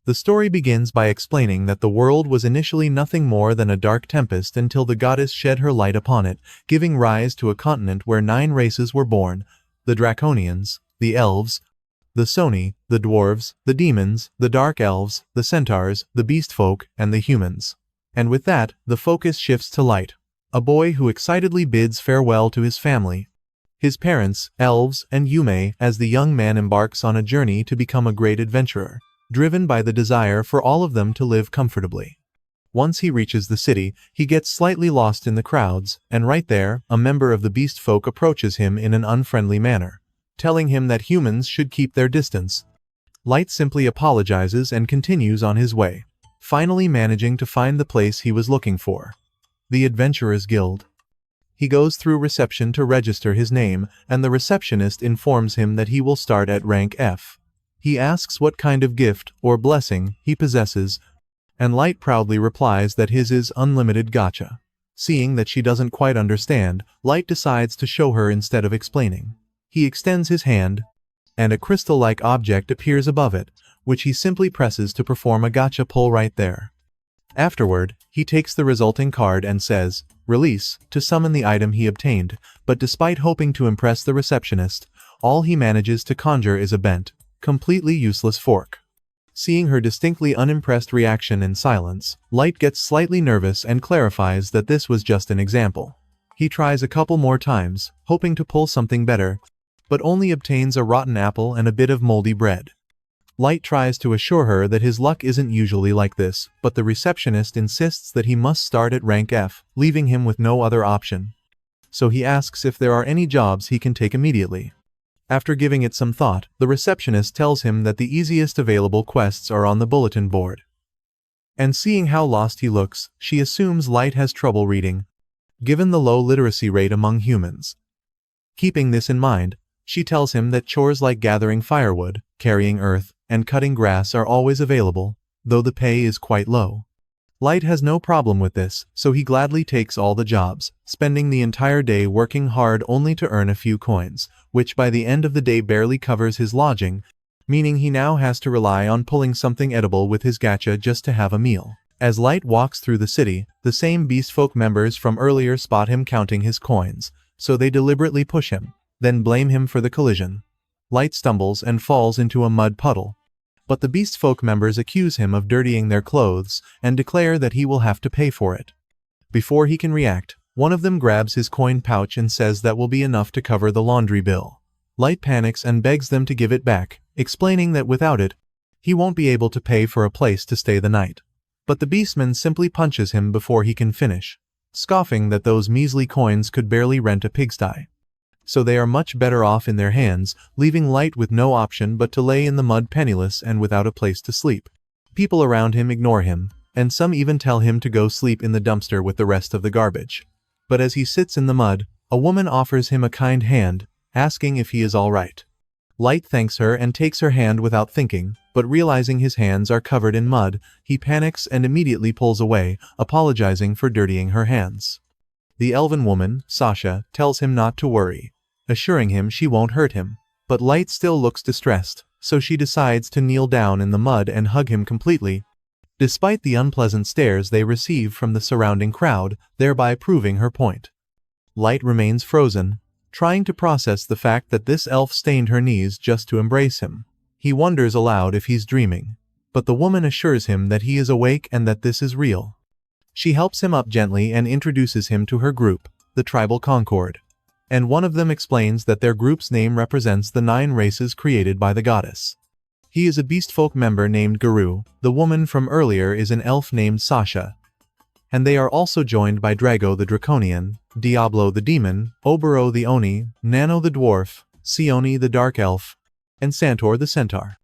The story begins by explaining that the world was initially nothing more than a dark tempest until the goddess shed her light upon it, giving rise to a continent where 9 races were born: the Draconians, the Elves, the Soni, the Dwarves, the Demons, the Dark Elves, the Centaurs, the Beast Folk, and the Humans. And with that, the focus shifts to Light, a boy who excitedly bids farewell to his family, his parents, elves, and Yume, as the young man embarks on a journey to become a great adventurer, driven by the desire for all of them to live comfortably. Once he reaches the city, he gets slightly lost in the crowds, and right there, a member of the Beast Folk approaches him in an unfriendly manner, telling him that humans should keep their distance. Light simply apologizes and continues on his way, finally managing to find the place he was looking for: the Adventurers Guild. He goes through reception to register his name, and the receptionist informs him that he will start at rank F. He asks what kind of gift, or blessing, he possesses, and Light proudly replies that his is unlimited gacha. Seeing that she doesn't quite understand, Light decides to show her instead of explaining. He extends his hand, and a crystal-like object appears above it, which he simply presses to perform a gacha pull right there. Afterward, he takes the resulting card and says, "Release," to summon the item he obtained, but despite hoping to impress the receptionist, all he manages to conjure is a bent, completely useless fork. Seeing her distinctly unimpressed reaction in silence, Light gets slightly nervous and clarifies that this was just an example. He tries a couple more times, hoping to pull something better, but only obtains a rotten apple and a bit of moldy bread. Light tries to assure her that his luck isn't usually like this, but the receptionist insists that he must start at rank F, leaving him with no other option. So he asks if there are any jobs he can take immediately. After giving it some thought, the receptionist tells him that the easiest available quests are on the bulletin board. And seeing how lost he looks, she assumes Light has trouble reading, given the low literacy rate among humans. Keeping this in mind, she tells him that chores like gathering firewood, carrying earth, and cutting grass are always available, though the pay is quite low. Light has no problem with this, so he gladly takes all the jobs, spending the entire day working hard only to earn a few coins, which by the end of the day barely covers his lodging, meaning he now has to rely on pulling something edible with his gacha just to have a meal. As Light walks through the city, the same Beastfolk members from earlier spot him counting his coins, so they deliberately push him, then blame him for the collision. Light stumbles and falls into a mud puddle, but the Beastfolk members accuse him of dirtying their clothes and declare that he will have to pay for it. Before he can react, one of them grabs his coin pouch and says that will be enough to cover the laundry bill. Light panics and begs them to give it back, explaining that without it, he won't be able to pay for a place to stay the night. But the beastman simply punches him before he can finish, scoffing that those measly coins could barely rent a pigsty. So they are much better off in their hands, leaving Light with no option but to lay in the mud penniless and without a place to sleep. People around him ignore him, and some even tell him to go sleep in the dumpster with the rest of the garbage. But as he sits in the mud, a woman offers him a kind hand, asking if he is all right. Light thanks her and takes her hand without thinking, but realizing his hands are covered in mud, he panics and immediately pulls away, apologizing for dirtying her hands. The elven woman, Sasha, tells him not to worry, assuring him she won't hurt him, but Light still looks distressed, so she decides to kneel down in the mud and hug him completely, despite the unpleasant stares they receive from the surrounding crowd, thereby proving her point. Light remains frozen, trying to process the fact that this elf stained her knees just to embrace him. He wonders aloud if he's dreaming, but the woman assures him that he is awake and that this is real. She helps him up gently and introduces him to her group, the Tribal Concord. And one of them explains that their group's name represents the 9 races created by the goddess. He is a Beastfolk member named Garu, the woman from earlier is an elf named Sasha, and they are also joined by Drago the Draconian, Diablo the Demon, Obero the Oni, Nano the Dwarf, Sioni the Dark Elf, and Santor the Centaur.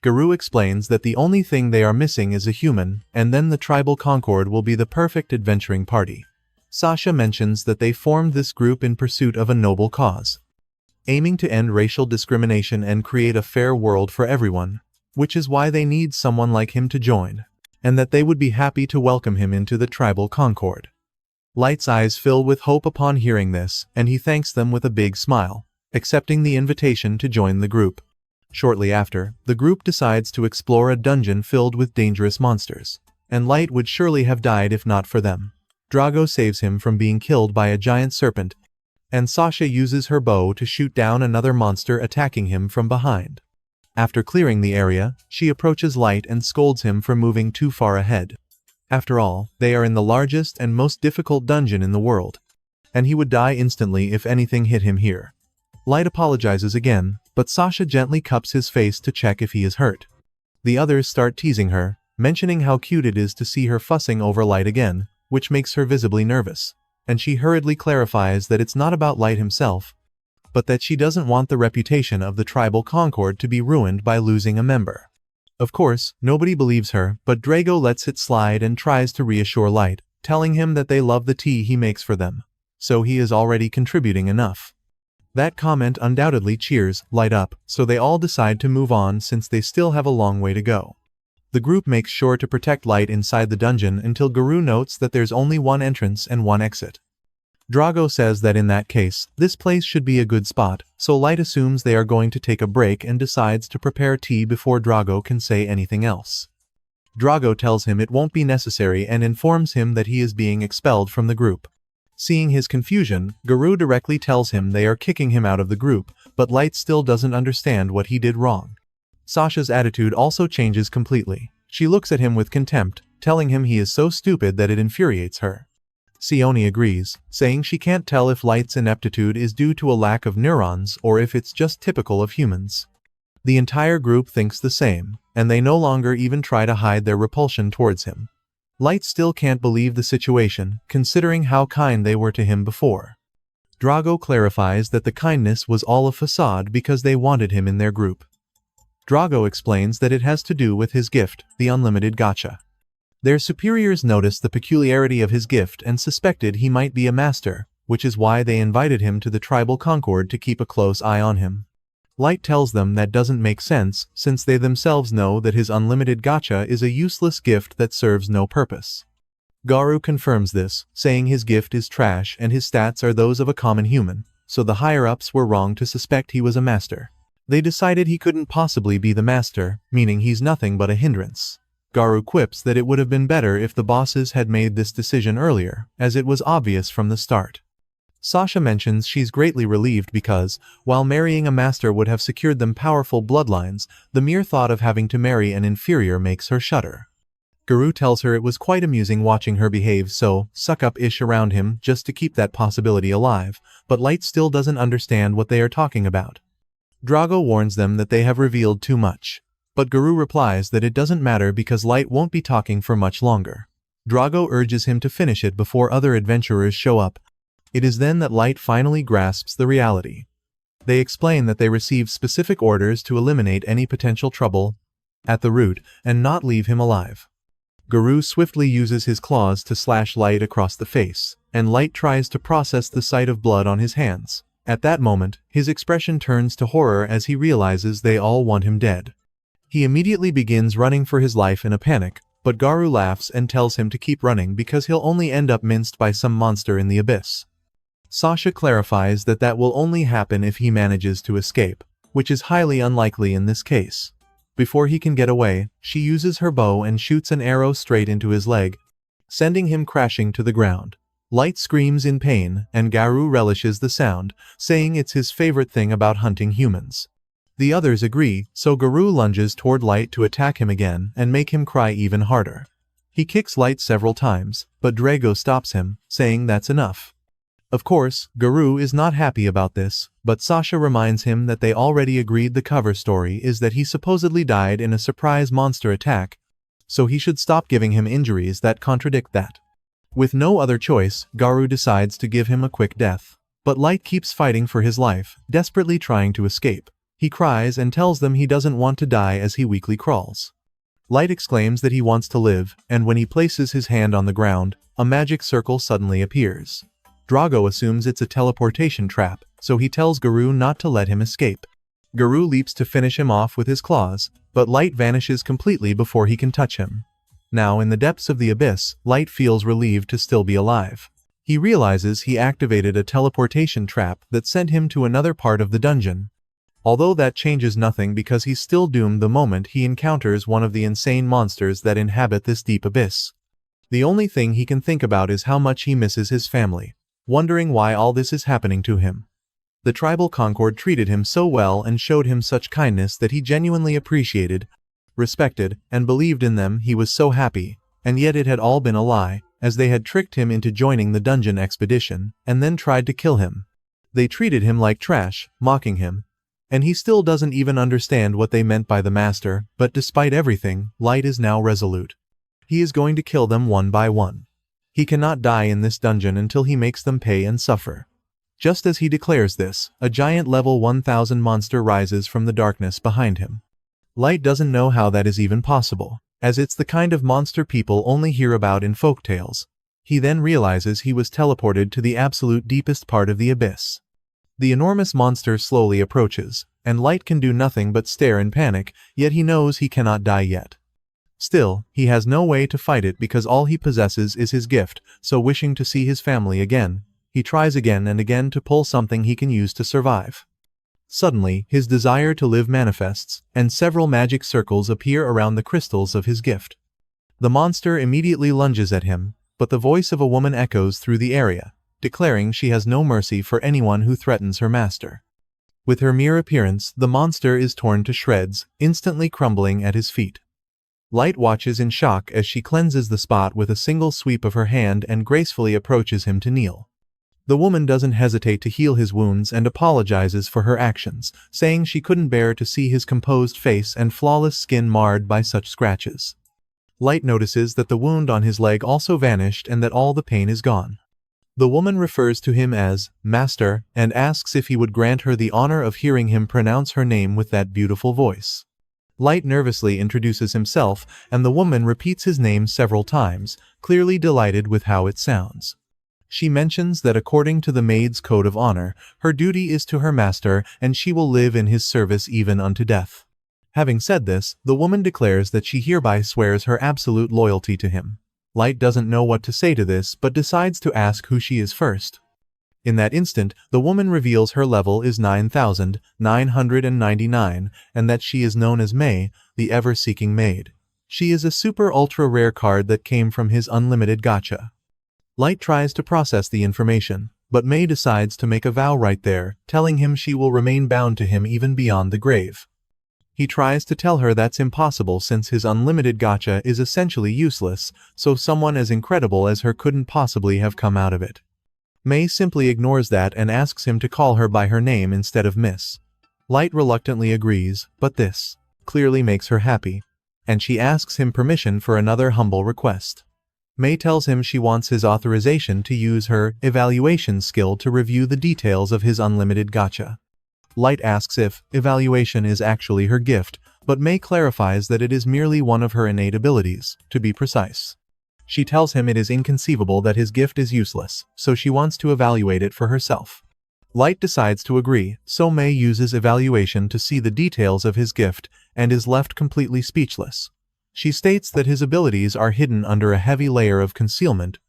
Garu explains that the only thing they are missing is a human, and then the Tribal Concord will be the perfect adventuring party. Sasha mentions that they formed this group in pursuit of a noble cause, aiming to end racial discrimination and create a fair world for everyone, which is why they need someone like him to join, and that they would be happy to welcome him into the Tribal Concord. Light's eyes fill with hope upon hearing this, and he thanks them with a big smile, accepting the invitation to join the group. Shortly after, the group decides to explore a dungeon filled with dangerous monsters. And Light would surely have died if not for them. Drago saves him from being killed by a giant serpent, and Sasha uses her bow to shoot down another monster attacking him from behind. After clearing the area, she approaches Light and scolds him for moving too far ahead. After all, they are in the largest and most difficult dungeon in the world, and he would die instantly if anything hit him here. Light apologizes again, but Sasha gently cups his face to check if he is hurt. The others start teasing her, mentioning how cute it is to see her fussing over Light again, which makes her visibly nervous, and she hurriedly clarifies that it's not about Light himself, but that she doesn't want the reputation of the tribal concord to be ruined by losing a member. Of course, nobody believes her, but Drago lets it slide and tries to reassure Light, telling him that they love the tea he makes for them, so he is already contributing enough. That comment undoubtedly cheers Light up, so they all decide to move on since they still have a long way to go. The group makes sure to protect Light inside the dungeon until Garou notes that there's only one entrance and one exit. Drago says that in that case, this place should be a good spot, so Light assumes they are going to take a break and decides to prepare tea before Drago can say anything else. Drago tells him it won't be necessary and informs him that he is being expelled from the group. Seeing his confusion, Garou directly tells him they are kicking him out of the group, but Light still doesn't understand what he did wrong. Sasha's attitude also changes completely. She looks at him with contempt, telling him he is so stupid that it infuriates her. Sione agrees, saying she can't tell if Light's ineptitude is due to a lack of neurons or if it's just typical of humans. The entire group thinks the same, and they no longer even try to hide their repulsion towards him. Light still can't believe the situation, considering how kind they were to him before. Drago clarifies that the kindness was all a facade because they wanted him in their group. Drago explains that it has to do with his gift, the unlimited gacha. Their superiors noticed the peculiarity of his gift and suspected he might be a master, which is why they invited him to the tribal concord to keep a close eye on him. Light tells them that doesn't make sense, since they themselves know that his unlimited gacha is a useless gift that serves no purpose. Garou confirms this, saying his gift is trash and his stats are those of a common human, so the higher-ups were wrong to suspect he was a master. They decided he couldn't possibly be the master, meaning he's nothing but a hindrance. Garou quips that it would have been better if the bosses had made this decision earlier, as it was obvious from the start. Sasha mentions she's greatly relieved because, while marrying a master would have secured them powerful bloodlines, the mere thought of having to marry an inferior makes her shudder. Garou tells her it was quite amusing watching her behave so suck-up-ish around him just to keep that possibility alive, but Light still doesn't understand what they are talking about. Drago warns them that they have revealed too much. But Garou replies that it doesn't matter because Light won't be talking for much longer. Drago urges him to finish it before other adventurers show up. It is then that Light finally grasps the reality. They explain that they received specific orders to eliminate any potential trouble at the root and not leave him alive. Garou swiftly uses his claws to slash Light across the face, and Light tries to process the sight of blood on his hands. At that moment, his expression turns to horror as he realizes they all want him dead. He immediately begins running for his life in a panic, but Garou laughs and tells him to keep running because he'll only end up minced by some monster in the abyss. Sasha clarifies that that will only happen if he manages to escape, which is highly unlikely in this case. Before he can get away, she uses her bow and shoots an arrow straight into his leg, sending him crashing to the ground. Light screams in pain, and Garou relishes the sound, saying it's his favorite thing about hunting humans. The others agree, so Garou lunges toward Light to attack him again and make him cry even harder. He kicks Light several times, but Drago stops him, saying that's enough. Of course, Garou is not happy about this, but Sasha reminds him that they already agreed the cover story is that he supposedly died in a surprise monster attack, so he should stop giving him injuries that contradict that. With no other choice, Garou decides to give him a quick death. But Light keeps fighting for his life, desperately trying to escape. He cries and tells them he doesn't want to die as he weakly crawls. Light exclaims that he wants to live, and when he places his hand on the ground, a magic circle suddenly appears. Drago assumes it's a teleportation trap, so he tells Garou not to let him escape. Garou leaps to finish him off with his claws, but Light vanishes completely before he can touch him. Now in the depths of the abyss, Light feels relieved to still be alive. He realizes he activated a teleportation trap that sent him to another part of the dungeon. Although that changes nothing because he's still doomed the moment he encounters one of the insane monsters that inhabit this deep abyss. The only thing he can think about is how much he misses his family, wondering why all this is happening to him. The tribal Concord treated him so well and showed him such kindness that he genuinely appreciated, respected, and believed in them. He was so happy, and yet it had all been a lie, as they had tricked him into joining the dungeon expedition, and then tried to kill him. They treated him like trash, mocking him. And he still doesn't even understand what they meant by the master, but despite everything, Light is now resolute. He is going to kill them one by one. He cannot die in this dungeon until he makes them pay and suffer. Just as he declares this, a giant level 1000 monster rises from the darkness behind him. Light doesn't know how that is even possible, as it's the kind of monster people only hear about in folktales. He then realizes he was teleported to the absolute deepest part of the abyss. The enormous monster slowly approaches, and Light can do nothing but stare in panic, yet he knows he cannot die yet. Still, he has no way to fight it because all he possesses is his gift, so wishing to see his family again, he tries again and again to pull something he can use to survive. Suddenly, his desire to live manifests, and several magic circles appear around the crystals of his gift. The monster immediately lunges at him, but the voice of a woman echoes through the area, declaring she has no mercy for anyone who threatens her master. With her mere appearance, the monster is torn to shreds, instantly crumbling at his feet. Light watches in shock as she cleanses the spot with a single sweep of her hand and gracefully approaches him to kneel. The woman doesn't hesitate to heal his wounds and apologizes for her actions, saying she couldn't bear to see his composed face and flawless skin marred by such scratches. Light notices that the wound on his leg also vanished and that all the pain is gone. The woman refers to him as Master and asks if he would grant her the honor of hearing him pronounce her name with that beautiful voice. Light nervously introduces himself, and the woman repeats his name several times, clearly delighted with how it sounds. She mentions that according to the maid's code of honor, her duty is to her master and she will live in his service even unto death. Having said this, the woman declares that she hereby swears her absolute loyalty to him. Light doesn't know what to say to this but decides to ask who she is first. In that instant, the woman reveals her level is 9,999 and that she is known as May, the ever-seeking maid. She is a super ultra rare card that came from his unlimited gacha. Light tries to process the information, but May decides to make a vow right there, telling him she will remain bound to him even beyond the grave. He tries to tell her that's impossible since his unlimited gacha is essentially useless, so someone as incredible as her couldn't possibly have come out of it. May simply ignores that and asks him to call her by her name instead of Miss. Light reluctantly agrees, but this clearly makes her happy, and she asks him permission for another humble request. May tells him she wants his authorization to use her evaluation skill to review the details of his unlimited gacha. Light asks if evaluation is actually her gift, but May clarifies that it is merely one of her innate abilities, to be precise. She tells him it is inconceivable that his gift is useless, so she wants to evaluate it for herself. Light decides to agree, so May uses evaluation to see the details of his gift and is left completely speechless. She states that his abilities are hidden under a heavy layer of concealment,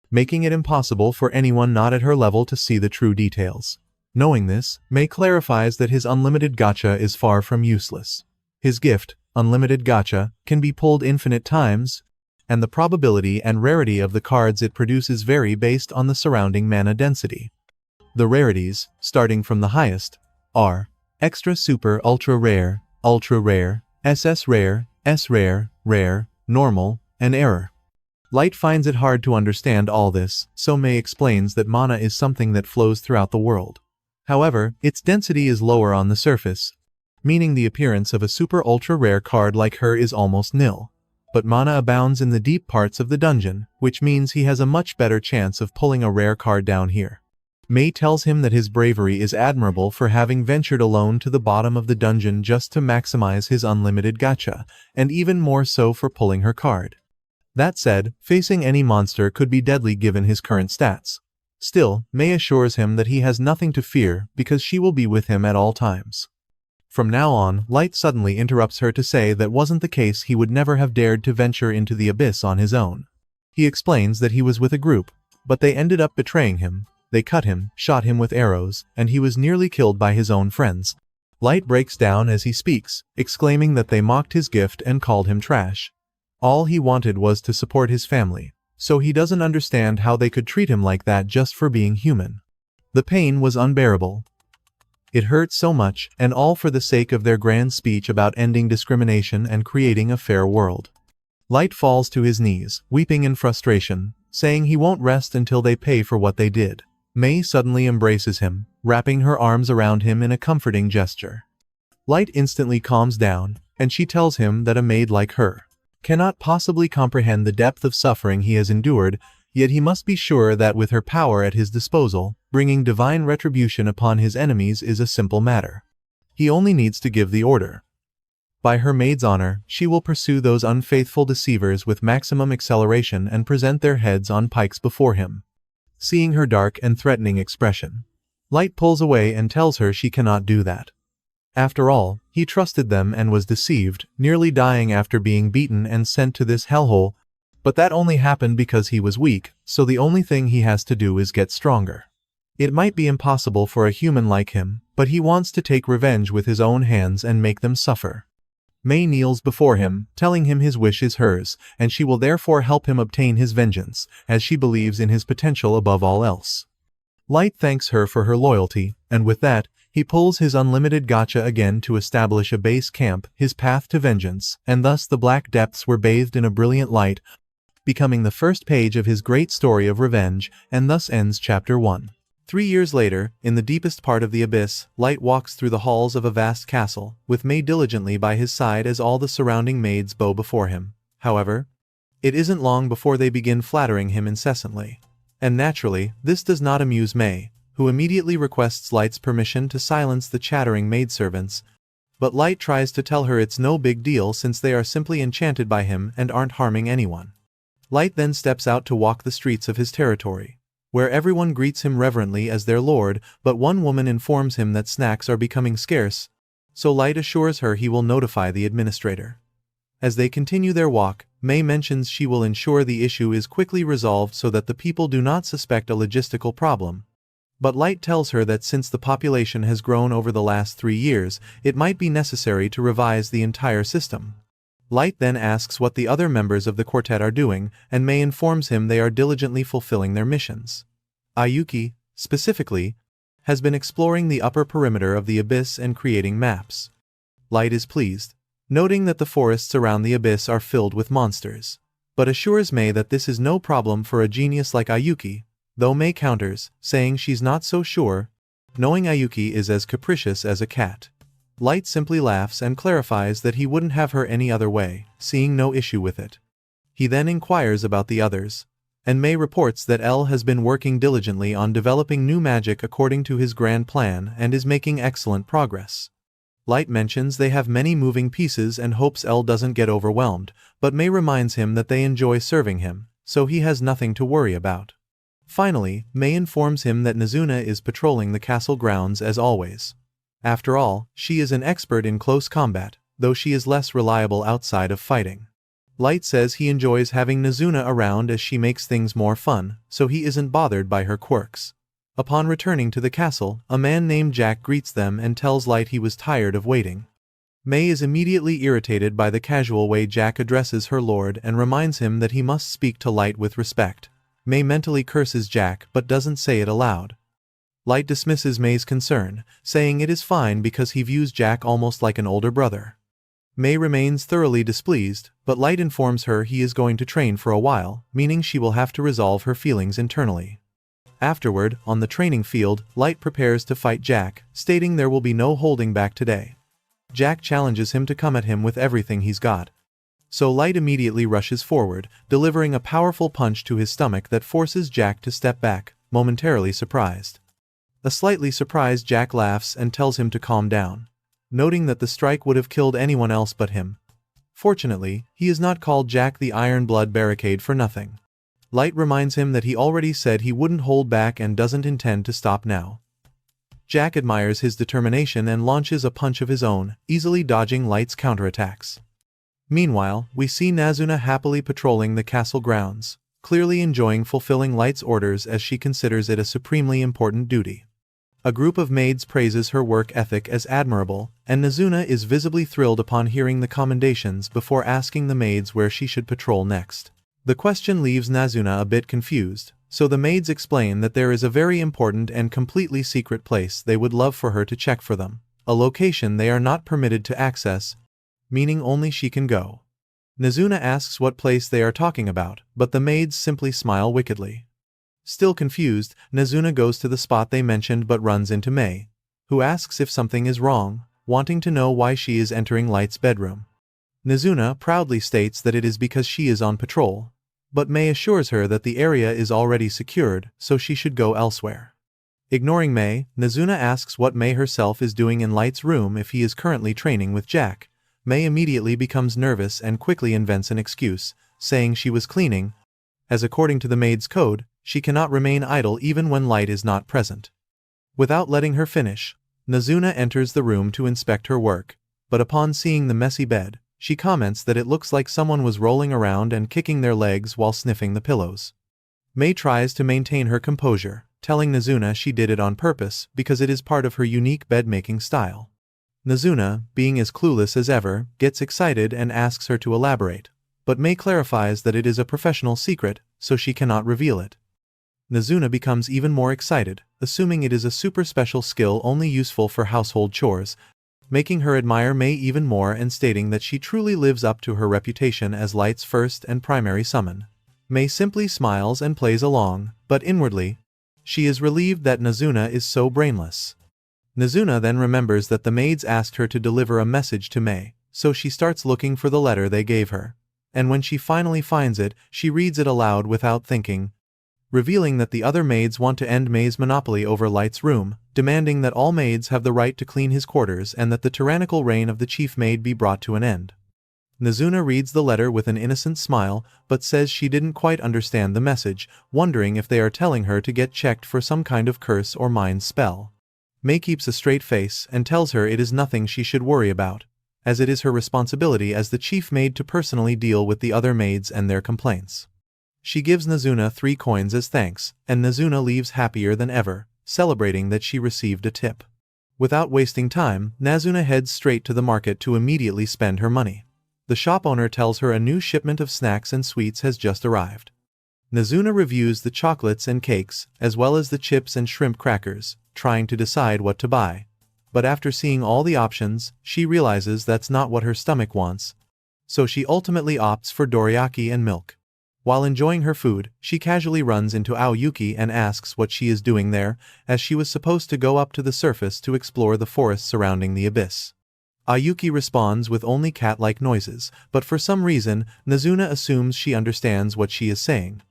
making it impossible for anyone not at her level to see the true details. Knowing this, May clarifies that his unlimited gacha is far from useless. His gift, unlimited gacha, can be pulled infinite times, and the probability and rarity of the cards it produces vary based on the surrounding mana density. The rarities, starting from the highest, are Extra Super Ultra Rare, SS Rare, S Rare, Rare, Normal, and Error. Light finds it hard to understand all this, so May explains that mana is something that flows throughout the world. However, its density is lower on the surface, meaning the appearance of a super ultra rare card like her is almost nil. But mana abounds in the deep parts of the dungeon, which means he has a much better chance of pulling a rare card down here. May tells him that his bravery is admirable for having ventured alone to the bottom of the dungeon just to maximize his unlimited gacha, and even more so for pulling her card. That said, facing any monster could be deadly given his current stats. Still, May assures him that he has nothing to fear because she will be with him at all times. From now on, Light suddenly interrupts her to say that wasn't the case he would never have dared to venture into the abyss on his own. He explains that he was with a group, but they ended up betraying him. They cut him, shot him with arrows, and he was nearly killed by his own friends. Light breaks down as he speaks, exclaiming that they mocked his gift and called him trash. All he wanted was to support his family, so he doesn't understand how they could treat him like that just for being human. The pain was unbearable. It hurt so much, and all for the sake of their grand speech about ending discrimination and creating a fair world. Light falls to his knees, weeping in frustration, saying he won't rest until they pay for what they did. May suddenly embraces him, wrapping her arms around him in a comforting gesture. Light instantly calms down, and she tells him that a maid like her cannot possibly comprehend the depth of suffering he has endured, yet he must be sure that with her power at his disposal, bringing divine retribution upon his enemies is a simple matter. He only needs to give the order. By her maid's honor, she will pursue those unfaithful deceivers with maximum acceleration and present their heads on pikes before him. Seeing her dark and threatening expression, Light pulls away and tells her she cannot do that. After all, he trusted them and was deceived, nearly dying after being beaten and sent to this hellhole, but that only happened because he was weak, so the only thing he has to do is get stronger. It might be impossible for a human like him, but he wants to take revenge with his own hands and make them suffer. May kneels before him, telling him his wish is hers, and she will therefore help him obtain his vengeance, as she believes in his potential above all else. Light thanks her for her loyalty, and with that, he pulls his unlimited gacha again to establish a base camp, his path to vengeance, and thus the black depths were bathed in a brilliant light, becoming the first page of his great story of revenge, and thus ends Chapter 1. 3 years later, in the deepest part of the abyss, Light walks through the halls of a vast castle, with May diligently by his side as all the surrounding maids bow before him. However, it isn't long before they begin flattering him incessantly. And naturally, this does not amuse May, who immediately requests Light's permission to silence the chattering maidservants, but Light tries to tell her it's no big deal since they are simply enchanted by him and aren't harming anyone. Light then steps out to walk the streets of his territory, where everyone greets him reverently as their lord, but one woman informs him that snacks are becoming scarce, so Light assures her he will notify the administrator. As they continue their walk, May mentions she will ensure the issue is quickly resolved so that the people do not suspect a logistical problem. But Light tells her that since the population has grown over the last 3 years, it might be necessary to revise the entire system. Light then asks what the other members of the quartet are doing, and May informs him they are diligently fulfilling their missions. Ayuki, specifically, has been exploring the upper perimeter of the abyss and creating maps. Light is pleased, noting that the forests around the abyss are filled with monsters, but assures May that this is no problem for a genius like Ayuki, though May counters, saying she's not so sure, knowing Ayuki is as capricious as a cat. Light simply laughs and clarifies that he wouldn't have her any other way, seeing no issue with it. He then inquires about the others, and May reports that L has been working diligently on developing new magic according to his grand plan and is making excellent progress. Light mentions they have many moving pieces and hopes L doesn't get overwhelmed, but May reminds him that they enjoy serving him, so he has nothing to worry about. Finally, May informs him that Nazuna is patrolling the castle grounds as always. After all, she is an expert in close combat, though she is less reliable outside of fighting. Light says he enjoys having Nazuna around as she makes things more fun, so he isn't bothered by her quirks. Upon returning to the castle, a man named Jack greets them and tells Light he was tired of waiting. May is immediately irritated by the casual way Jack addresses her lord and reminds him that he must speak to Light with respect. May mentally curses Jack but doesn't say it aloud. Light dismisses May's concern, saying it is fine because he views Jack almost like an older brother. May remains thoroughly displeased, but Light informs her he is going to train for a while, meaning she will have to resolve her feelings internally. Afterward, on the training field, Light prepares to fight Jack, stating there will be no holding back today. Jack challenges him to come at him with everything he's got. So Light immediately rushes forward, delivering a powerful punch to his stomach that forces Jack to step back, momentarily surprised. A slightly surprised Jack laughs and tells him to calm down, noting that the strike would have killed anyone else but him. Fortunately, he is not called Jack the Iron Blood Barricade for nothing. Light reminds him that he already said he wouldn't hold back and doesn't intend to stop now. Jack admires his determination and launches a punch of his own, easily dodging Light's counterattacks. Meanwhile, we see Nazuna happily patrolling the castle grounds, clearly enjoying fulfilling Light's orders as she considers it a supremely important duty. A group of maids praises her work ethic as admirable, and Nazuna is visibly thrilled upon hearing the commendations before asking the maids where she should patrol next. The question leaves Nazuna a bit confused, so the maids explain that there is a very important and completely secret place they would love for her to check for them, a location they are not permitted to access, meaning only she can go. Nazuna asks what place they are talking about, but the maids simply smile wickedly. Still confused, Nazuna goes to the spot they mentioned but runs into Mei, who asks if something is wrong, wanting to know why she is entering Light's bedroom. Nazuna proudly states that it is because she is on patrol, but Mei assures her that the area is already secured, so she should go elsewhere. Ignoring Mei, Nazuna asks what Mei herself is doing in Light's room if he is currently training with Jack. Mei immediately becomes nervous and quickly invents an excuse, saying she was cleaning, as according to the maid's code, she cannot remain idle even when Light is not present. Without letting her finish, Nazuna enters the room to inspect her work, but upon seeing the messy bed, she comments that it looks like someone was rolling around and kicking their legs while sniffing the pillows. Mei tries to maintain her composure, telling Nazuna she did it on purpose because it is part of her unique bed-making style. Nazuna, being as clueless as ever, gets excited and asks her to elaborate, but Mei clarifies that it is a professional secret, so she cannot reveal it. Nazuna becomes even more excited, assuming it is a super special skill only useful for household chores, making her admire Mei even more and stating that she truly lives up to her reputation as Light's first and primary summon. Mei simply smiles and plays along, but inwardly, she is relieved that Nazuna is so brainless. Nazuna then remembers that the maids asked her to deliver a message to Mei, so she starts looking for the letter they gave her, and when she finally finds it, she reads it aloud without thinking, revealing that the other maids want to end Mei's monopoly over Light's room, demanding that all maids have the right to clean his quarters and that the tyrannical reign of the chief maid be brought to an end. Nazuna reads the letter with an innocent smile, but says she didn't quite understand the message, wondering if they are telling her to get checked for some kind of curse or mind spell. Mei keeps a straight face and tells her it is nothing she should worry about, as it is her responsibility as the chief maid to personally deal with the other maids and their complaints. She gives Nazuna 3 coins as thanks, and Nazuna leaves happier than ever, celebrating that she received a tip. Without wasting time, Nazuna heads straight to the market to immediately spend her money. The shop owner tells her a new shipment of snacks and sweets has just arrived. Nazuna reviews the chocolates and cakes, as well as the chips and shrimp crackers, trying to decide what to buy. But after seeing all the options, she realizes that's not what her stomach wants, so she ultimately opts for dorayaki and milk. While enjoying her food, she casually runs into Aoyuki and asks what she is doing there, as she was supposed to go up to the surface to explore the forest surrounding the abyss. Aoyuki responds with only cat-like noises, but for some reason, Nazuna assumes she understands what she is saying.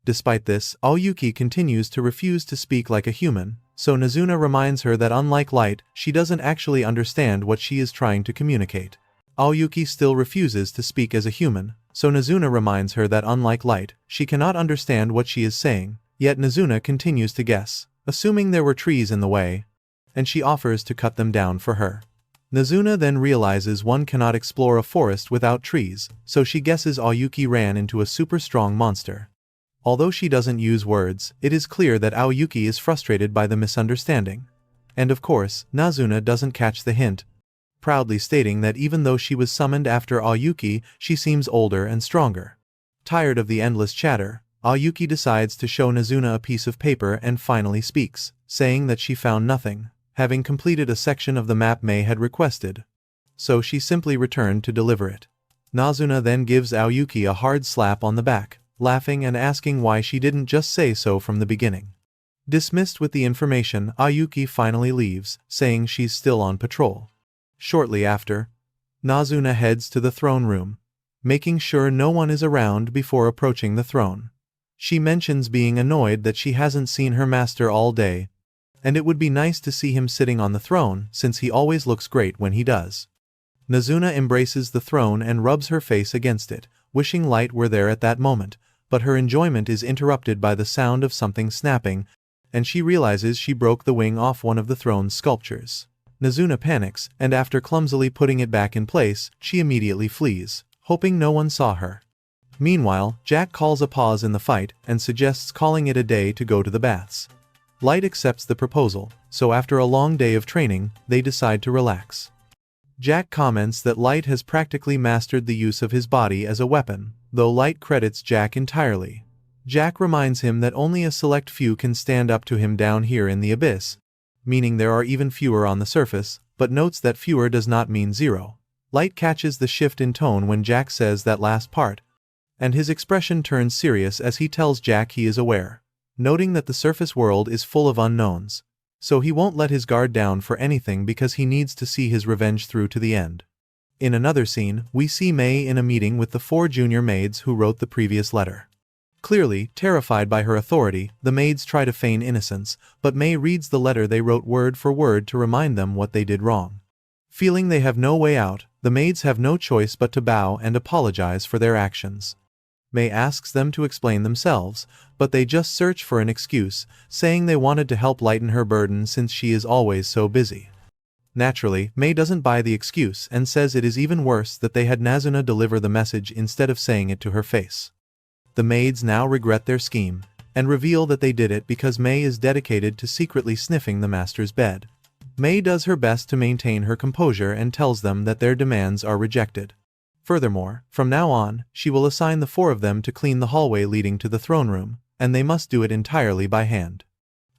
Despite this, Aoyuki continues to refuse to speak like a human, so Nazuna reminds her that unlike Light, she doesn't actually understand what she is trying to communicate. Aoyuki still refuses to speak as a human, so Nazuna reminds her that unlike Light, she cannot understand what she is saying, yet Nazuna continues to guess, assuming there were trees in the way, and she offers to cut them down for her. Nazuna then realizes one cannot explore a forest without trees, so she guesses Aoyuki ran into a super strong monster. Although she doesn't use words, it is clear that Aoyuki is frustrated by the misunderstanding. And of course, Nazuna doesn't catch the hint, proudly stating that even though she was summoned after Aoyuki, she seems older and stronger. Tired of the endless chatter, Aoyuki decides to show Nazuna a piece of paper and finally speaks, saying that she found nothing, having completed a section of the map Mei had requested. So she simply returned to deliver it. Nazuna then gives Aoyuki a hard slap on the back, laughing and asking why she didn't just say so from the beginning. Dismissed with the information, Aoyuki finally leaves, saying she's still on patrol. Shortly after, Nazuna heads to the throne room, making sure no one is around before approaching the throne. She mentions being annoyed that she hasn't seen her master all day, and it would be nice to see him sitting on the throne since he always looks great when he does. Nazuna embraces the throne and rubs her face against it, wishing Light were there at that moment, but her enjoyment is interrupted by the sound of something snapping, and she realizes she broke the wing off one of the throne's sculptures. Nazuna panics, and after clumsily putting it back in place, she immediately flees, hoping no one saw her. Meanwhile, Jack calls a pause in the fight and suggests calling it a day to go to the baths. Light accepts the proposal, so after a long day of training, they decide to relax. Jack comments that Light has practically mastered the use of his body as a weapon, though Light credits Jack entirely. Jack reminds him that only a select few can stand up to him down here in the abyss, meaning there are even fewer on the surface, but notes that fewer does not mean zero. Light catches the shift in tone when Jack says that last part, and his expression turns serious as he tells Jack he is aware, noting that the surface world is full of unknowns, so he won't let his guard down for anything because he needs to see his revenge through to the end. In another scene, we see May in a meeting with the 4 junior maids who wrote the previous letter. Clearly, terrified by her authority, the maids try to feign innocence, but May reads the letter they wrote word for word to remind them what they did wrong. Feeling they have no way out, the maids have no choice but to bow and apologize for their actions. May asks them to explain themselves, but they just search for an excuse, saying they wanted to help lighten her burden since she is always so busy. Naturally, May doesn't buy the excuse and says it is even worse that they had Nazuna deliver the message instead of saying it to her face. The maids now regret their scheme, and reveal that they did it because May is dedicated to secretly sniffing the master's bed. May does her best to maintain her composure and tells them that their demands are rejected. Furthermore, from now on, she will assign the 4 of them to clean the hallway leading to the throne room, and they must do it entirely by hand.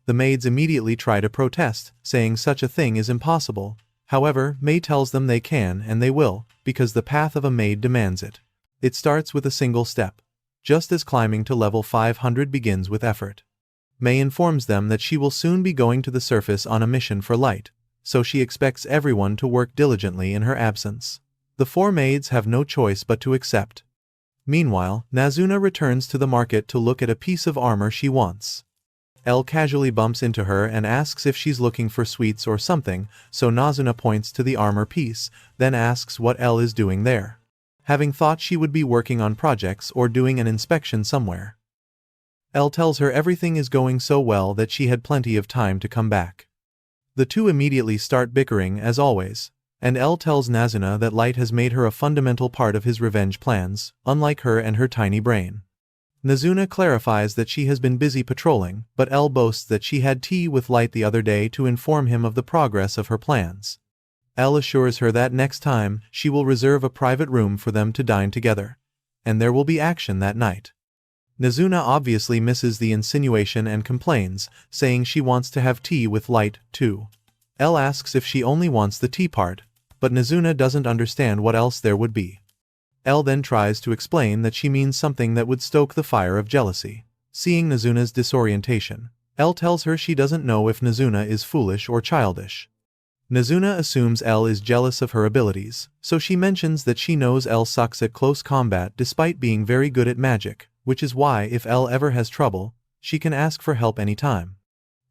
The maids immediately try to protest, saying such a thing is impossible. However, May tells them they can and they will, because the path of a maid demands it. It starts with a single step, just as climbing to level 500 begins with effort. May informs them that she will soon be going to the surface on a mission for light, so she expects everyone to work diligently in her absence. The 4 maids have no choice but to accept. Meanwhile, Nazuna returns to the market to look at a piece of armor she wants. Elle casually bumps into her and asks if she's looking for sweets or something, so Nazuna points to the armor piece, then asks what Elle is doing there, having thought she would be working on projects or doing an inspection somewhere. Elle tells her everything is going so well that she had plenty of time to come back. The two immediately start bickering as always, and Elle tells Nazuna that Light has made her a fundamental part of his revenge plans, unlike her and her tiny brain. Nazuna clarifies that she has been busy patrolling, but Elle boasts that she had tea with Light the other day to inform him of the progress of her plans. Elle assures her that next time, she will reserve a private room for them to dine together, and there will be action that night. Nazuna obviously misses the insinuation and complains, saying she wants to have tea with Light, too. Elle asks if she only wants the tea part, but Nazuna doesn't understand what else there would be. Elle then tries to explain that she means something that would stoke the fire of jealousy. Seeing Nazuna's disorientation, Elle tells her she doesn't know if Nazuna is foolish or childish. Nazuna assumes Elle is jealous of her abilities, so she mentions that she knows Elle sucks at close combat despite being very good at magic, which is why if Elle ever has trouble, she can ask for help anytime.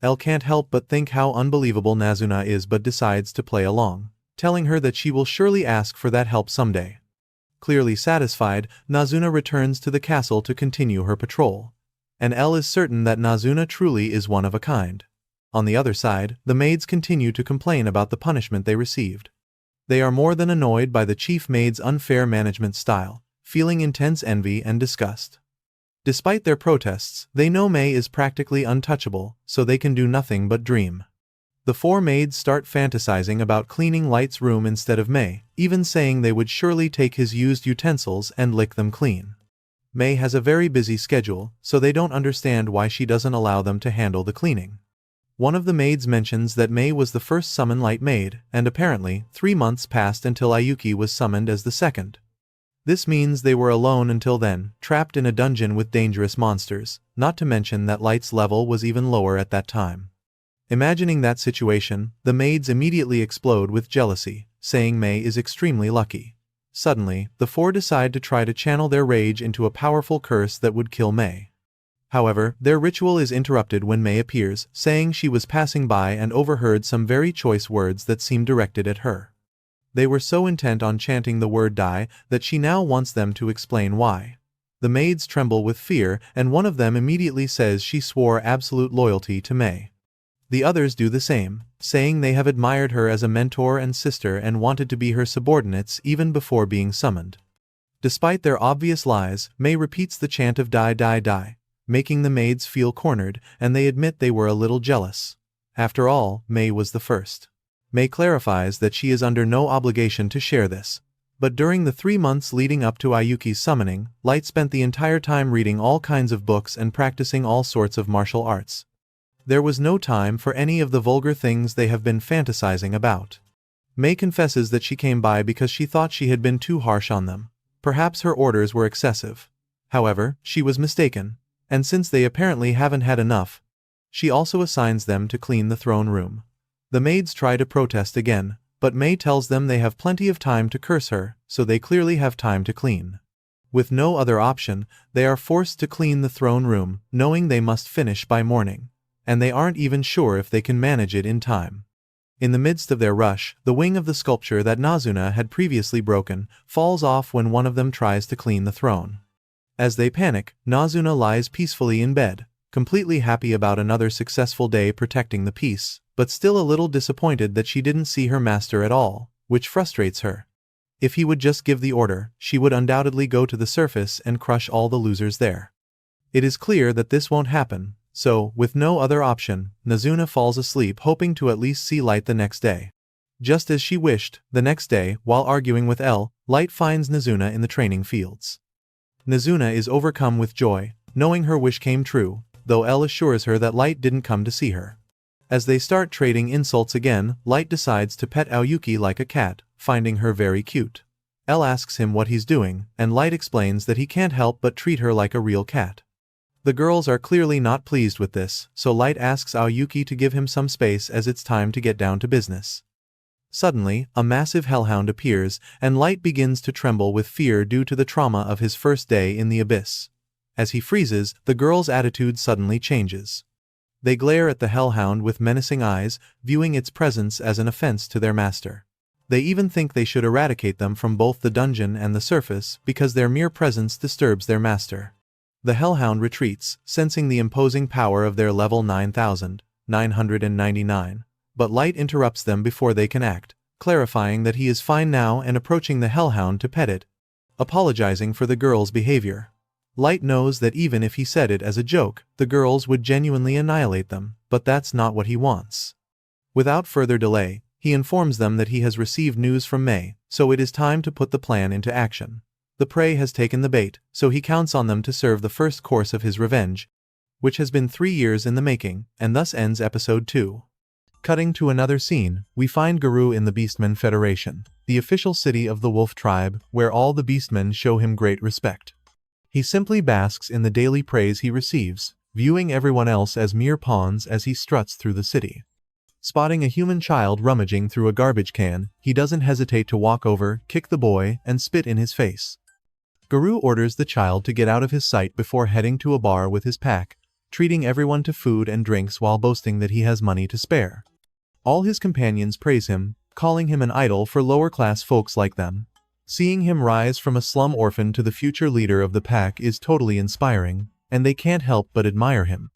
Elle can't help but think how unbelievable Nazuna is but decides to play along, telling her that she will surely ask for that help someday. Clearly satisfied, Nazuna returns to the castle to continue her patrol, and Elle is certain that Nazuna truly is one of a kind. On the other side, the maids continue to complain about the punishment they received. They are more than annoyed by the chief maid's unfair management style, feeling intense envy and disgust. Despite their protests, they know May is practically untouchable, so they can do nothing but dream. The 4 maids start fantasizing about cleaning Light's room instead of May, even saying they would surely take his used utensils and lick them clean. May has a very busy schedule, so they don't understand why she doesn't allow them to handle the cleaning. One of the maids mentions that May was the first summoned Light maid, and apparently, 3 months passed until Ayuki was summoned as the second. This means they were alone until then, trapped in a dungeon with dangerous monsters, not to mention that Light's level was even lower at that time. Imagining that situation, the maids immediately explode with jealousy, saying May is extremely lucky. Suddenly, the 4 decide to try to channel their rage into a powerful curse that would kill May. However, their ritual is interrupted when May appears, saying she was passing by and overheard some very choice words that seemed directed at her. They were so intent on chanting the word die that she now wants them to explain why. The maids tremble with fear, and one of them immediately says she swore absolute loyalty to May. The others do the same, saying they have admired her as a mentor and sister and wanted to be her subordinates even before being summoned. Despite their obvious lies, May repeats the chant of die die die, making the maids feel cornered, and they admit they were a little jealous. After all, May was the first. May clarifies that she is under no obligation to share this. But during the 3 months leading up to Ayuki's summoning, Light spent the entire time reading all kinds of books and practicing all sorts of martial arts. There was no time for any of the vulgar things they have been fantasizing about. May confesses that she came by because she thought she had been too harsh on them. Perhaps her orders were excessive. However, she was mistaken, and since they apparently haven't had enough, she also assigns them to clean the throne room. The maids try to protest again, but May tells them they have plenty of time to curse her, so they clearly have time to clean. With no other option, they are forced to clean the throne room, knowing they must finish by morning, and they aren't even sure if they can manage it in time. In the midst of their rush, the wing of the sculpture that Nazuna had previously broken falls off when one of them tries to clean the throne. As they panic, Nazuna lies peacefully in bed, completely happy about another successful day protecting the peace, but still a little disappointed that she didn't see her master at all, which frustrates her. If he would just give the order, she would undoubtedly go to the surface and crush all the losers there. It is clear that this won't happen, so, with no other option, Nazuna falls asleep hoping to at least see Light the next day. Just as she wished, the next day, while arguing with L, Light finds Nazuna in the training fields. Nazuna is overcome with joy, knowing her wish came true, though L assures her that Light didn't come to see her. As they start trading insults again, Light decides to pet Aoyuki like a cat, finding her very cute. L asks him what he's doing, and Light explains that he can't help but treat her like a real cat. The girls are clearly not pleased with this, so Light asks Aoyuki to give him some space as it's time to get down to business. Suddenly, a massive hellhound appears, and Light begins to tremble with fear due to the trauma of his first day in the abyss. As he freezes, the girls' attitude suddenly changes. They glare at the hellhound with menacing eyes, viewing its presence as an offense to their master. They even think they should eradicate them from both the dungeon and the surface because their mere presence disturbs their master. The hellhound retreats, sensing the imposing power of their level 9,999, but Light interrupts them before they can act, clarifying that he is fine now and approaching the hellhound to pet it, apologizing for the girls' behavior. Light knows that even if he said it as a joke, the girls would genuinely annihilate them, but that's not what he wants. Without further delay, he informs them that he has received news from May, so it is time to put the plan into action. The prey has taken the bait, so he counts on them to serve the first course of his revenge, which has been 3 years in the making, and thus ends episode 2. Cutting to another scene, we find Garou in the Beastmen Federation, the official city of the Wolf Tribe, where all the Beastmen show him great respect. He simply basks in the daily praise he receives, viewing everyone else as mere pawns as he struts through the city. Spotting a human child rummaging through a garbage can, he doesn't hesitate to walk over, kick the boy, and spit in his face. Garou orders the child to get out of his sight before heading to a bar with his pack, treating everyone to food and drinks while boasting that he has money to spare. All his companions praise him, calling him an idol for lower-class folks like them. Seeing him rise from a slum orphan to the future leader of the pack is totally inspiring, and they can't help but admire him.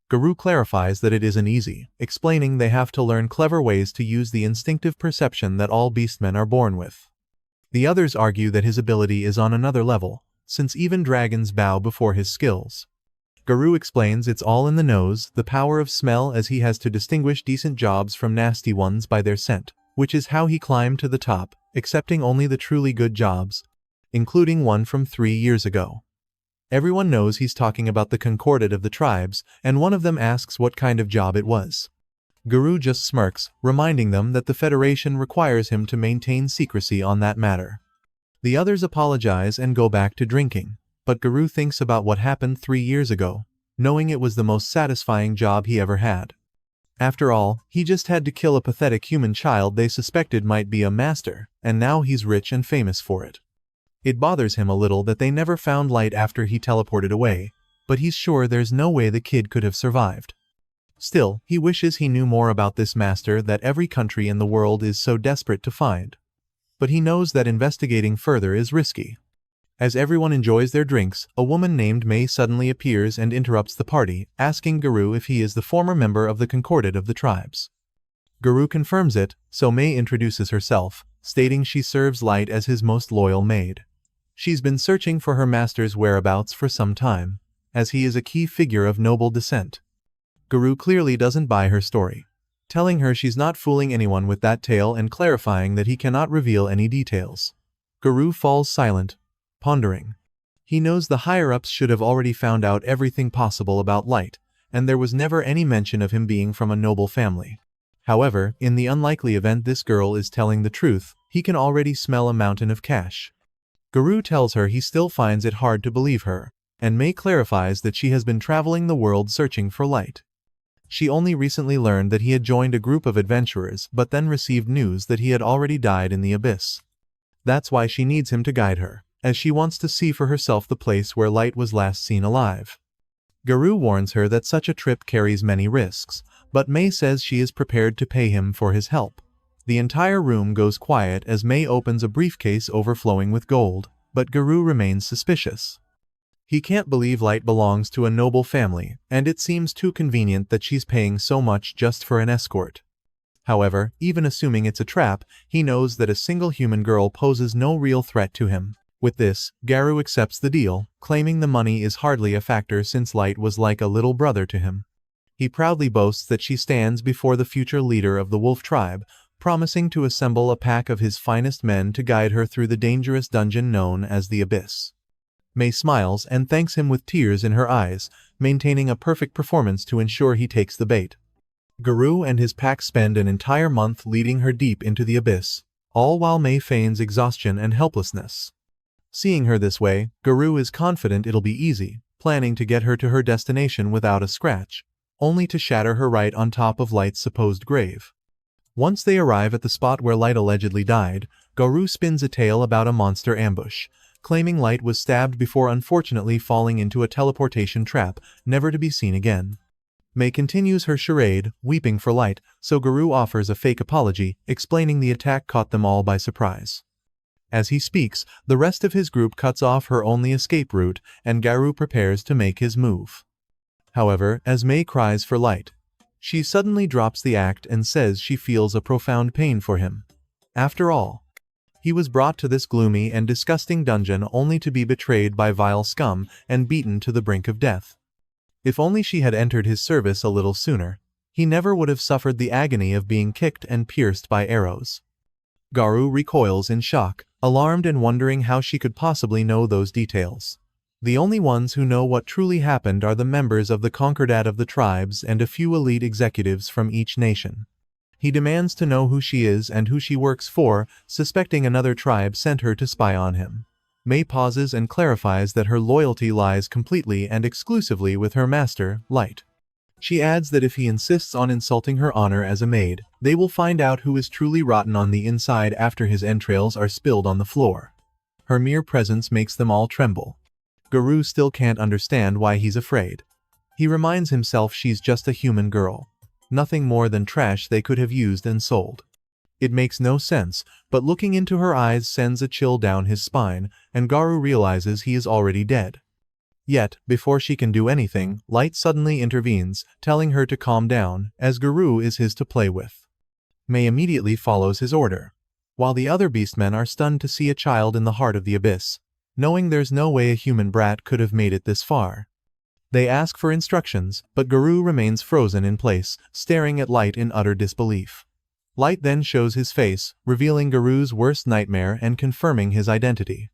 Garou clarifies that it isn't easy, explaining they have to learn clever ways to use the instinctive perception that all beastmen are born with. The others argue that his ability is on another level, since even dragons bow before his skills. Garou explains it's all in the nose, the power of smell, as he has to distinguish decent jobs from nasty ones by their scent, which is how he climbed to the top, accepting only the truly good jobs, including one from 3 years ago. Everyone knows he's talking about the Concordat of the tribes, and one of them asks what kind of job it was. Garou just smirks, reminding them that the Federation requires him to maintain secrecy on that matter. The others apologize and go back to drinking, but Garou thinks about what happened 3 years ago, knowing it was the most satisfying job he ever had. After all, he just had to kill a pathetic human child they suspected might be a master, and now he's rich and famous for it. It bothers him a little that they never found Light after he teleported away, but he's sure there's no way the kid could have survived. Still, he wishes he knew more about this master that every country in the world is so desperate to find. But he knows that investigating further is risky. As everyone enjoys their drinks, a woman named May suddenly appears and interrupts the party, asking Garou if he is the former member of the Concordat of the tribes. Garou confirms it, so May introduces herself, stating she serves Light as his most loyal maid. She's been searching for her master's whereabouts for some time, as he is a key figure of noble descent. Guru clearly doesn't buy her story, telling her she's not fooling anyone with that tale and clarifying that he cannot reveal any details. Guru falls silent, pondering. He knows the higher-ups should have already found out everything possible about Light, and there was never any mention of him being from a noble family. However, in the unlikely event this girl is telling the truth, he can already smell a mountain of cash. Guru tells her he still finds it hard to believe her, and May clarifies that she has been traveling the world searching for Light. She only recently learned that he had joined a group of adventurers but then received news that he had already died in the abyss. That's why she needs him to guide her, as she wants to see for herself the place where Light was last seen alive. Guru warns her that such a trip carries many risks, but May says she is prepared to pay him for his help. The entire room goes quiet as May opens a briefcase overflowing with gold, but Guru remains suspicious. He can't believe Light belongs to a noble family, and it seems too convenient that she's paying so much just for an escort. However, even assuming it's a trap, he knows that a single human girl poses no real threat to him. With this, Guru accepts the deal, claiming the money is hardly a factor since Light was like a little brother to him. He proudly boasts that she stands before the future leader of the wolf tribe, promising to assemble a pack of his finest men to guide her through the dangerous dungeon known as the Abyss. May smiles and thanks him with tears in her eyes, maintaining a perfect performance to ensure he takes the bait. Guru and his pack spend an entire month leading her deep into the abyss, all while May feigns exhaustion and helplessness. Seeing her this way, Guru is confident it'll be easy, planning to get her to her destination without a scratch, only to shatter her right on top of Light's supposed grave. Once they arrive at the spot where Light allegedly died, Guru spins a tale about a monster ambush, claiming Light was stabbed before unfortunately falling into a teleportation trap, never to be seen again. May continues her charade, weeping for Light, so Guru offers a fake apology, explaining the attack caught them all by surprise. As he speaks, the rest of his group cuts off her only escape route, and Guru prepares to make his move. However, as May cries for Light, she suddenly drops the act and says she feels a profound pain for him. After all, he was brought to this gloomy and disgusting dungeon only to be betrayed by vile scum and beaten to the brink of death. If only she had entered his service a little sooner, he never would have suffered the agony of being kicked and pierced by arrows. Guru recoils in shock, alarmed and wondering how she could possibly know those details. The only ones who know what truly happened are the members of the Concordat of the tribes and a few elite executives from each nation. He demands to know who she is and who she works for, suspecting another tribe sent her to spy on him. May pauses and clarifies that her loyalty lies completely and exclusively with her master, Light. She adds that if he insists on insulting her honor as a maid, they will find out who is truly rotten on the inside after his entrails are spilled on the floor. Her mere presence makes them all tremble. Guru still can't understand why he's afraid. He reminds himself she's just a human girl, nothing more than trash they could have used and sold. It makes no sense, but looking into her eyes sends a chill down his spine, and Guru realizes he is already dead. Yet, before she can do anything, Light suddenly intervenes, telling her to calm down, as Guru is his to play with. May immediately follows his order, while the other beastmen are stunned to see a child in the heart of the abyss, knowing there's no way a human brat could have made it this far. They ask for instructions, but Guru remains frozen in place, staring at Light in utter disbelief. Light then shows his face, revealing Guru's worst nightmare and confirming his identity.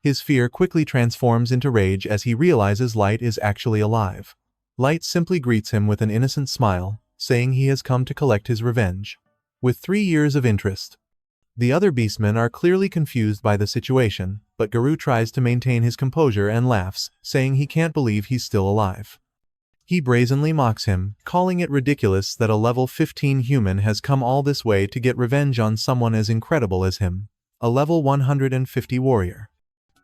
His fear quickly transforms into rage as he realizes Light is actually alive. Light simply greets him with an innocent smile, saying he has come to collect his revenge. With 3 years of interest. The other beastmen are clearly confused by the situation, but Guru tries to maintain his composure and laughs, saying he can't believe he's still alive. He brazenly mocks him, calling it ridiculous that a level 15 human has come all this way to get revenge on someone as incredible as him, a level 150 warrior.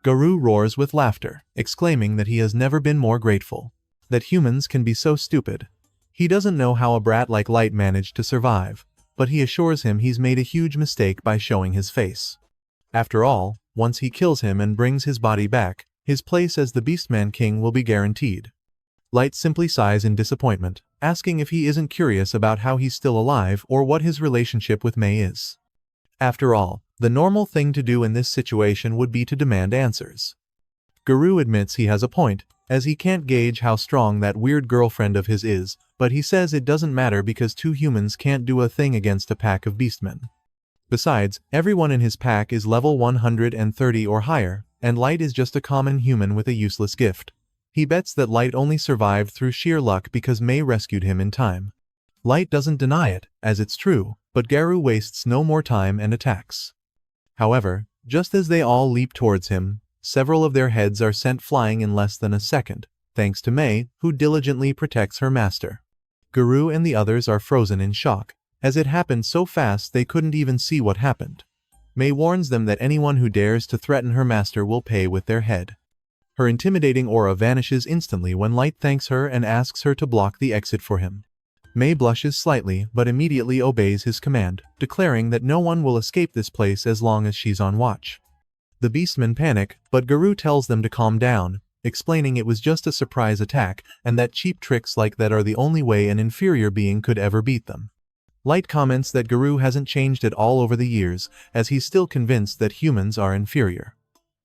Guru roars with laughter, exclaiming that he has never been more grateful. That humans can be so stupid. He doesn't know how a brat like Light managed to survive, but he assures him he's made a huge mistake by showing his face. After all, once he kills him and brings his body back, his place as the Beastman King will be guaranteed. Light simply sighs in disappointment, asking if he isn't curious about how he's still alive or what his relationship with May is. After all, the normal thing to do in this situation would be to demand answers. Guru admits he has a point, as he can't gauge how strong that weird girlfriend of his is, but he says it doesn't matter because two humans can't do a thing against a pack of beastmen. Besides, everyone in his pack is level 130 or higher, and Light is just a common human with a useless gift. He bets that Light only survived through sheer luck because May rescued him in time. Light doesn't deny it, as it's true, but Garu wastes no more time and attacks. However, just as they all leap towards him, several of their heads are sent flying in less than a second, thanks to May, who diligently protects her master. Garu and the others are frozen in shock, as it happened so fast they couldn't even see what happened. May warns them that anyone who dares to threaten her master will pay with their head. Her intimidating aura vanishes instantly when Light thanks her and asks her to block the exit for him. May blushes slightly but immediately obeys his command, declaring that no one will escape this place as long as she's on watch. The beastmen panic, but Garu tells them to calm down, explaining it was just a surprise attack and that cheap tricks like that are the only way an inferior being could ever beat them. Light comments that Garu hasn't changed at all over the years, as he's still convinced that humans are inferior.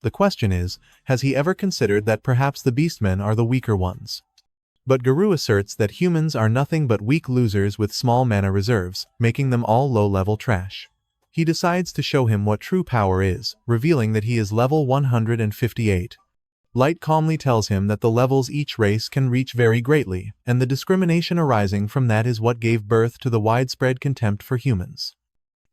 The question is, has he ever considered that perhaps the beastmen are the weaker ones? But Garu asserts that humans are nothing but weak losers with small mana reserves, making them all low-level trash. He decides to show him what true power is, revealing that he is level 158. Light calmly tells him that the levels each race can reach vary greatly, and the discrimination arising from that is what gave birth to the widespread contempt for humans.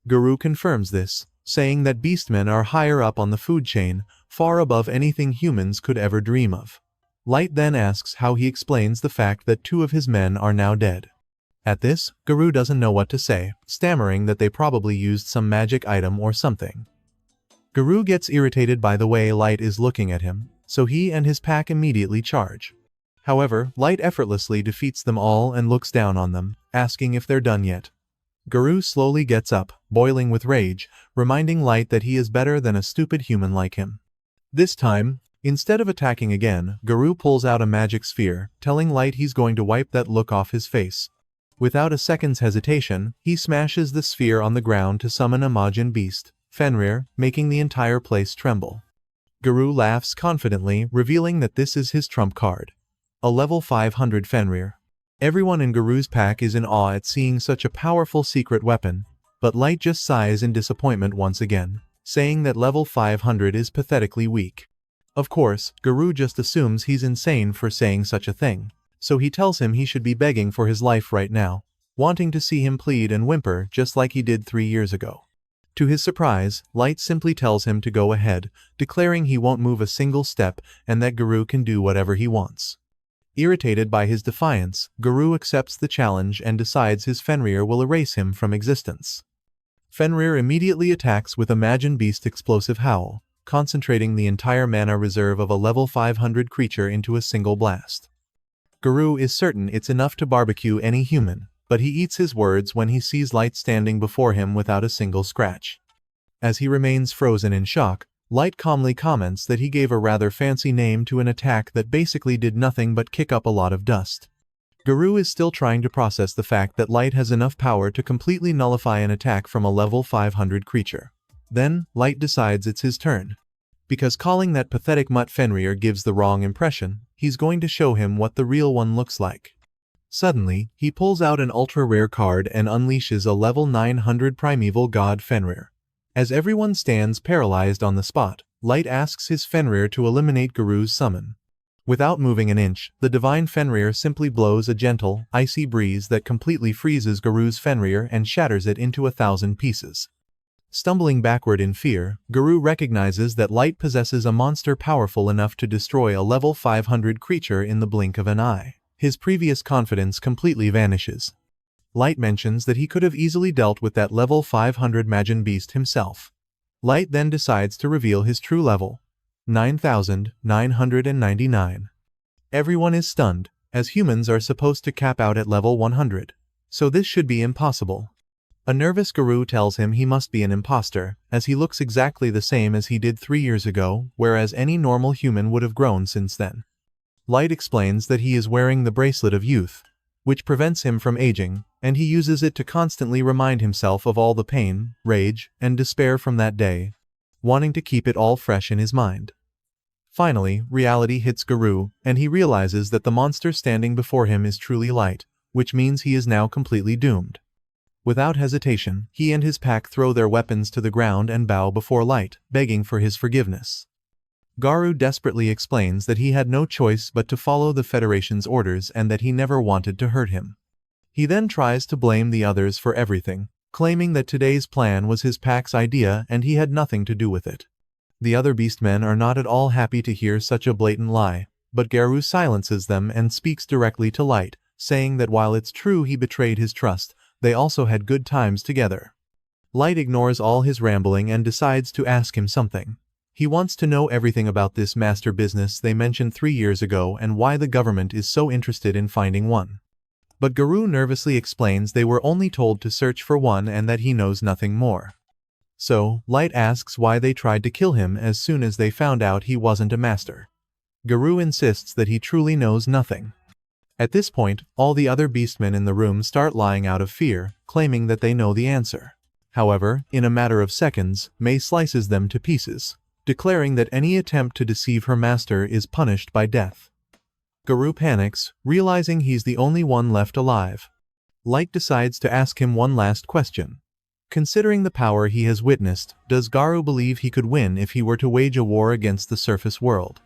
Garu confirms this, saying that beastmen are higher up on the food chain, far above anything humans could ever dream of. Light then asks how he explains the fact that 2 of his men are now dead. At this, Garu doesn't know what to say, stammering that they probably used some magic item or something. Garu gets irritated by the way Light is looking at him, so he and his pack immediately charge. However, Light effortlessly defeats them all and looks down on them, asking if they're done yet. Garu slowly gets up, boiling with rage, reminding Light that he is better than a stupid human like him. This time, instead of attacking again, Garu pulls out a magic sphere, telling Light he's going to wipe that look off his face. Without a second's hesitation, he smashes the sphere on the ground to summon a Majin beast, Fenrir, making the entire place tremble. Garu laughs confidently, revealing that this is his trump card. A level 500 Fenrir. Everyone in Garu's pack is in awe at seeing such a powerful secret weapon, but Light just sighs in disappointment once again, saying that level 500 is pathetically weak. Of course, Garu just assumes he's insane for saying such a thing, so he tells him he should be begging for his life right now, wanting to see him plead and whimper just like he did 3 years ago. To his surprise, Light simply tells him to go ahead, declaring he won't move a single step and that Garu can do whatever he wants. Irritated by his defiance, Garu accepts the challenge and decides his Fenrir will erase him from existence. Fenrir immediately attacks with a Majin Beast explosive howl, concentrating the entire mana reserve of a level 500 creature into a single blast. Garu is certain it's enough to barbecue any human, but he eats his words when he sees Light standing before him without a single scratch. As he remains frozen in shock, Light calmly comments that he gave a rather fancy name to an attack that basically did nothing but kick up a lot of dust. Garu is still trying to process the fact that Light has enough power to completely nullify an attack from a level 500 creature. Then, Light decides it's his turn. Because calling that pathetic mutt Fenrir gives the wrong impression, he's going to show him what the real one looks like. Suddenly, he pulls out an ultra-rare card and unleashes a level 900 primeval god Fenrir. As everyone stands paralyzed on the spot, Light asks his Fenrir to eliminate Garu's summon. Without moving an inch, the divine Fenrir simply blows a gentle, icy breeze that completely freezes Garu's Fenrir and shatters it into 1,000 pieces. Stumbling backward in fear, Garu recognizes that Light possesses a monster powerful enough to destroy a level 500 creature in the blink of an eye. His previous confidence completely vanishes. Light mentions that he could have easily dealt with that level 500 Majin Beast himself. Light then decides to reveal his true level, 9,999. Everyone is stunned, as humans are supposed to cap out at level 100, so this should be impossible. A nervous Garu tells him he must be an imposter, as he looks exactly the same as he did 3 years ago, whereas any normal human would have grown since then. Light explains that he is wearing the bracelet of youth, which prevents him from aging, and he uses it to constantly remind himself of all the pain, rage, and despair from that day, wanting to keep it all fresh in his mind. Finally, reality hits Garou, and he realizes that the monster standing before him is truly Light, which means he is now completely doomed. Without hesitation, he and his pack throw their weapons to the ground and bow before Light, begging for his forgiveness. Garou desperately explains that he had no choice but to follow the Federation's orders and that he never wanted to hurt him. He then tries to blame the others for everything, claiming that today's plan was his pack's idea and he had nothing to do with it. The other beastmen are not at all happy to hear such a blatant lie, but Garou silences them and speaks directly to Light, saying that while it's true he betrayed his trust, they also had good times together. Light ignores all his rambling and decides to ask him something. He wants to know everything about this master business they mentioned 3 years ago and why the government is so interested in finding one. But Garou nervously explains they were only told to search for one and that he knows nothing more. So, Light asks why they tried to kill him as soon as they found out he wasn't a master. Garou insists that he truly knows nothing. At this point, all the other beastmen in the room start lying out of fear, claiming that they know the answer. However, in a matter of seconds, Maid slices them to pieces, declaring that any attempt to deceive her master is punished by death. Garou panics, realizing he's the only one left alive. Light decides to ask him one last question. Considering the power he has witnessed, does Garou believe he could win if he were to wage a war against the surface world?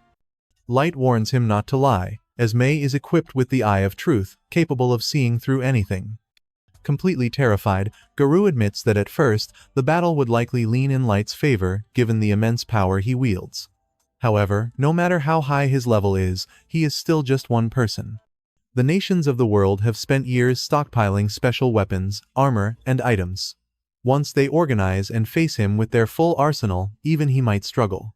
Light warns him not to lie, as May is equipped with the Eye of Truth, capable of seeing through anything. Completely terrified, Garou admits that at first, the battle would likely lean in Light's favor, given the immense power he wields. However, no matter how high his level is, he is still just one person. The nations of the world have spent years stockpiling special weapons, armor, and items. Once they organize and face him with their full arsenal, even he might struggle.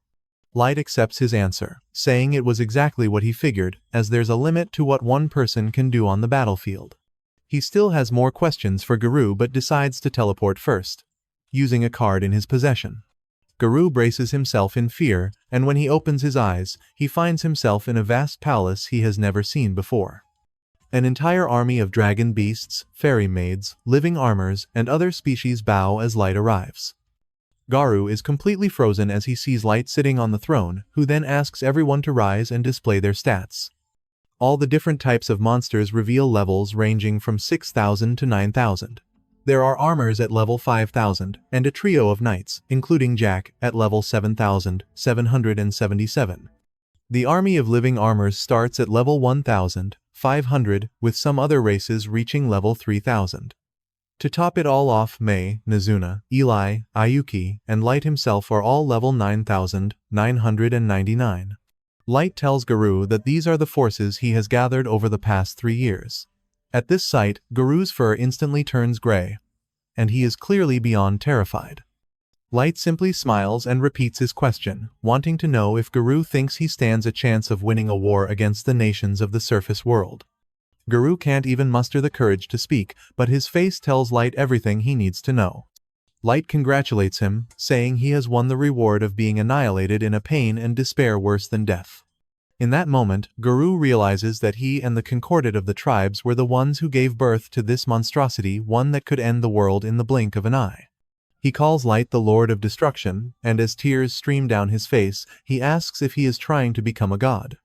Light accepts his answer, saying it was exactly what he figured, as there's a limit to what one person can do on the battlefield. He still has more questions for Garou but decides to teleport first, using a card in his possession. Garou braces himself in fear, and when he opens his eyes, he finds himself in a vast palace he has never seen before. An entire army of dragon beasts, fairy maids, living armors, and other species bow as Light arrives. Garou is completely frozen as he sees Light sitting on the throne, who then asks everyone to rise and display their stats. All the different types of monsters reveal levels ranging from 6,000 to 9,000. There are armors at level 5,000, and a trio of knights, including Jack, at level 7,777. The army of living armors starts at level 1,500, with some other races reaching level 3,000. To top it all off, Mei, Nazuna, Eli, Ayuki, and Light himself are all level 9,999. Light tells Garou that these are the forces he has gathered over the past 3 years. At this sight, Garou's fur instantly turns gray, and he is clearly beyond terrified. Light simply smiles and repeats his question, wanting to know if Garou thinks he stands a chance of winning a war against the nations of the surface world. Garou can't even muster the courage to speak, but his face tells Light everything he needs to know. Light congratulates him, saying he has won the reward of being annihilated in a pain and despair worse than death. In that moment, Garou realizes that he and the concordat of the tribes were the ones who gave birth to this monstrosity, one that could end the world in the blink of an eye. He calls Light the Lord of Destruction, and as tears stream down his face, he asks if he is trying to become a god.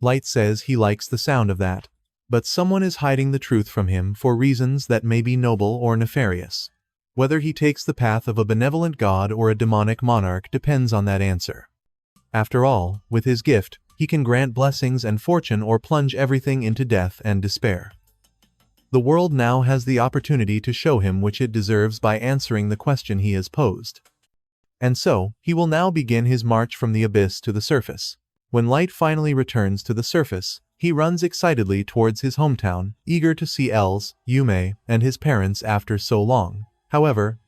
Light says he likes the sound of that, but someone is hiding the truth from him for reasons that may be noble or nefarious. Whether he takes the path of a benevolent god or a demonic monarch depends on that answer. After all, with his gift, he can grant blessings and fortune or plunge everything into death and despair. The world now has the opportunity to show him which it deserves by answering the question he has posed. And so, he will now begin his march from the abyss to the surface. When Light finally returns to the surface, he runs excitedly towards his hometown, eager to see Els, Yume, and his parents after so long. However,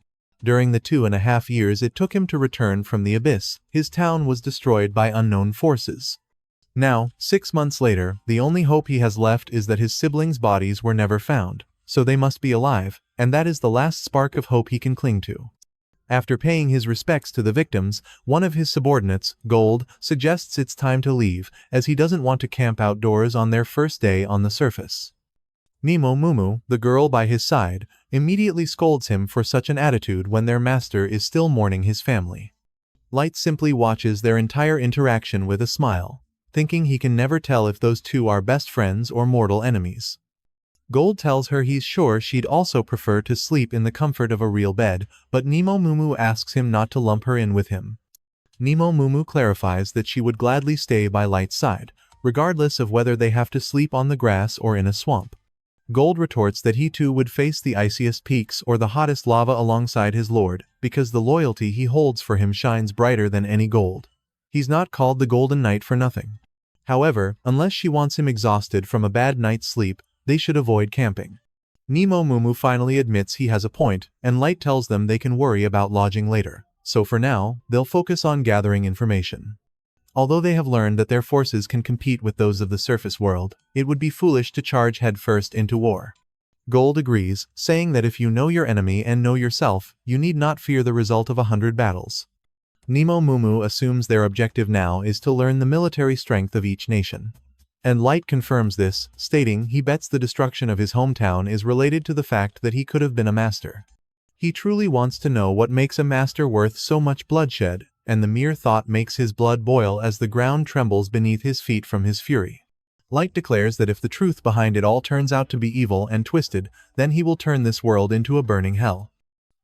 during the 2.5 years it took him to return from the abyss, his town was destroyed by unknown forces. Now, 6 months later, the only hope he has left is that his siblings' bodies were never found, so they must be alive, and that is the last spark of hope he can cling to. After paying his respects to the victims, one of his subordinates, Gold, suggests it's time to leave, as he doesn't want to camp outdoors on their first day on the surface. Nemo Mumu, the girl by his side, immediately scolds him for such an attitude when their master is still mourning his family. Light simply watches their entire interaction with a smile, thinking he can never tell if those two are best friends or mortal enemies. Gold tells her he's sure she'd also prefer to sleep in the comfort of a real bed, but Nemo Mumu asks him not to lump her in with him. Nemo Mumu clarifies that she would gladly stay by Light's side, regardless of whether they have to sleep on the grass or in a swamp. Gold retorts that he too would face the iciest peaks or the hottest lava alongside his lord, because the loyalty he holds for him shines brighter than any gold. He's not called the Golden Knight for nothing. However, unless she wants him exhausted from a bad night's sleep, they should avoid camping. Nemo Mumu finally admits he has a point, and Light tells them they can worry about lodging later, so for now, they'll focus on gathering information. Although they have learned that their forces can compete with those of the surface world, it would be foolish to charge headfirst into war. Gold agrees, saying that if you know your enemy and know yourself, you need not fear the result of 100 battles. Nemo Mumu assumes their objective now is to learn the military strength of each nation. And Light confirms this, stating he bets the destruction of his hometown is related to the fact that he could have been a master. He truly wants to know what makes a master worth so much bloodshed, and the mere thought makes his blood boil as the ground trembles beneath his feet from his fury. Light declares that if the truth behind it all turns out to be evil and twisted, then he will turn this world into a burning hell.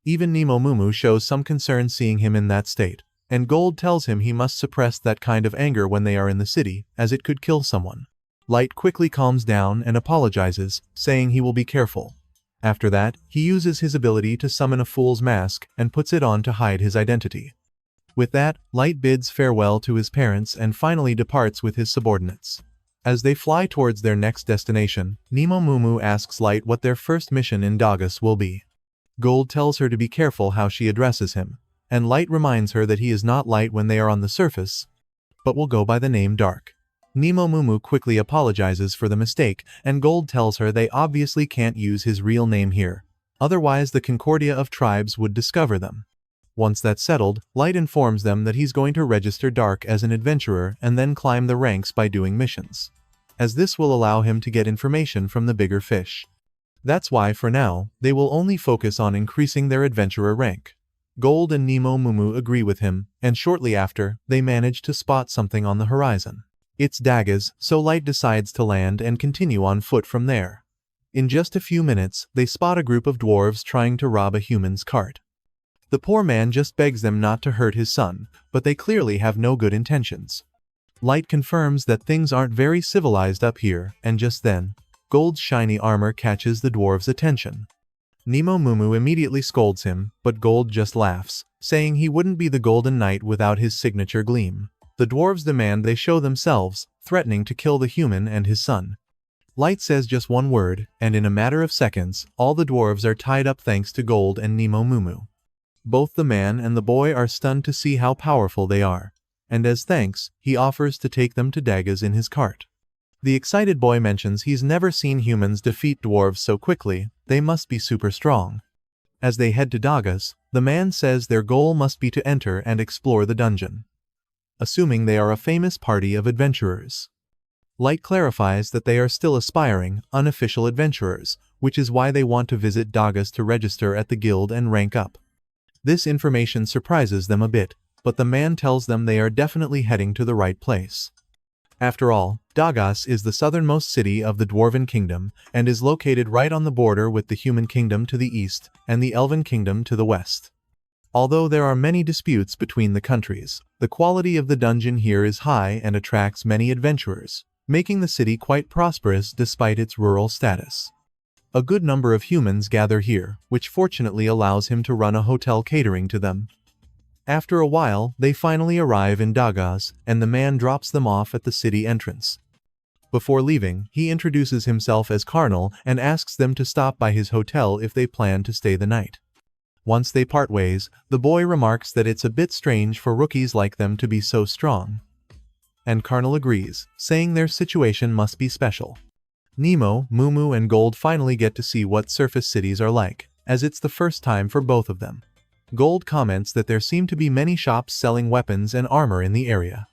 Even Nemo Mumu shows some concern seeing him in that state, and Gold tells him he must suppress that kind of anger when they are in the city, as it could kill someone. Light quickly calms down and apologizes, saying he will be careful. After that, he uses his ability to summon a fool's mask and puts it on to hide his identity. With that, Light bids farewell to his parents and finally departs with his subordinates. As they fly towards their next destination, Nemo Mumu asks Light what their first mission in Dagas will be. Gold tells her to be careful how she addresses him, and Light reminds her that he is not Light when they are on the surface, but will go by the name Dark. Nemo Mumu quickly apologizes for the mistake, and Gold tells her they obviously can't use his real name here, otherwise the Concordia of Tribes would discover them. Once that's settled, Light informs them that he's going to register Dark as an adventurer and then climb the ranks by doing missions, as this will allow him to get information from the bigger fish. That's why for now, they will only focus on increasing their adventurer rank. Gold and Nemo Mumu agree with him, and shortly after, they manage to spot something on the horizon. It's Dagas, so Light decides to land and continue on foot from there. In just a few minutes, they spot a group of dwarves trying to rob a human's cart. The poor man just begs them not to hurt his son, but they clearly have no good intentions. Light confirms that things aren't very civilized up here, and just then, Gold's shiny armor catches the dwarves' attention. Nemo Mumu immediately scolds him, but Gold just laughs, saying he wouldn't be the Golden Knight without his signature gleam. The dwarves demand they show themselves, threatening to kill the human and his son. Light says just one word, and in a matter of seconds, all the dwarves are tied up thanks to Gold and Nemo Mumu. Both the man and the boy are stunned to see how powerful they are, and as thanks, he offers to take them to Dagas in his cart. The excited boy mentions he's never seen humans defeat dwarves so quickly, they must be super strong. As they head to Dagas, the man says their goal must be to enter and explore the dungeon, assuming they are a famous party of adventurers. Light clarifies that they are still aspiring, unofficial adventurers, which is why they want to visit Dagas to register at the guild and rank up. This information surprises them a bit, but the man tells them they are definitely heading to the right place. After all, Dagas is the southernmost city of the Dwarven Kingdom, and is located right on the border with the Human Kingdom to the east, and the Elven Kingdom to the west. Although there are many disputes between the countries, the quality of the dungeon here is high and attracts many adventurers, making the city quite prosperous despite its rural status. A good number of humans gather here, which fortunately allows him to run a hotel catering to them. After a while, they finally arrive in Dagas, and the man drops them off at the city entrance. Before leaving, he introduces himself as Carnal and asks them to stop by his hotel if they plan to stay the night. Once they part ways, the boy remarks that it's a bit strange for rookies like them to be so strong. And Carnal agrees, saying their situation must be special. Nemo, Mumu and Gold finally get to see what surface cities are like, as it's the first time for both of them. Gold comments that there seem to be many shops selling weapons and armor in the area.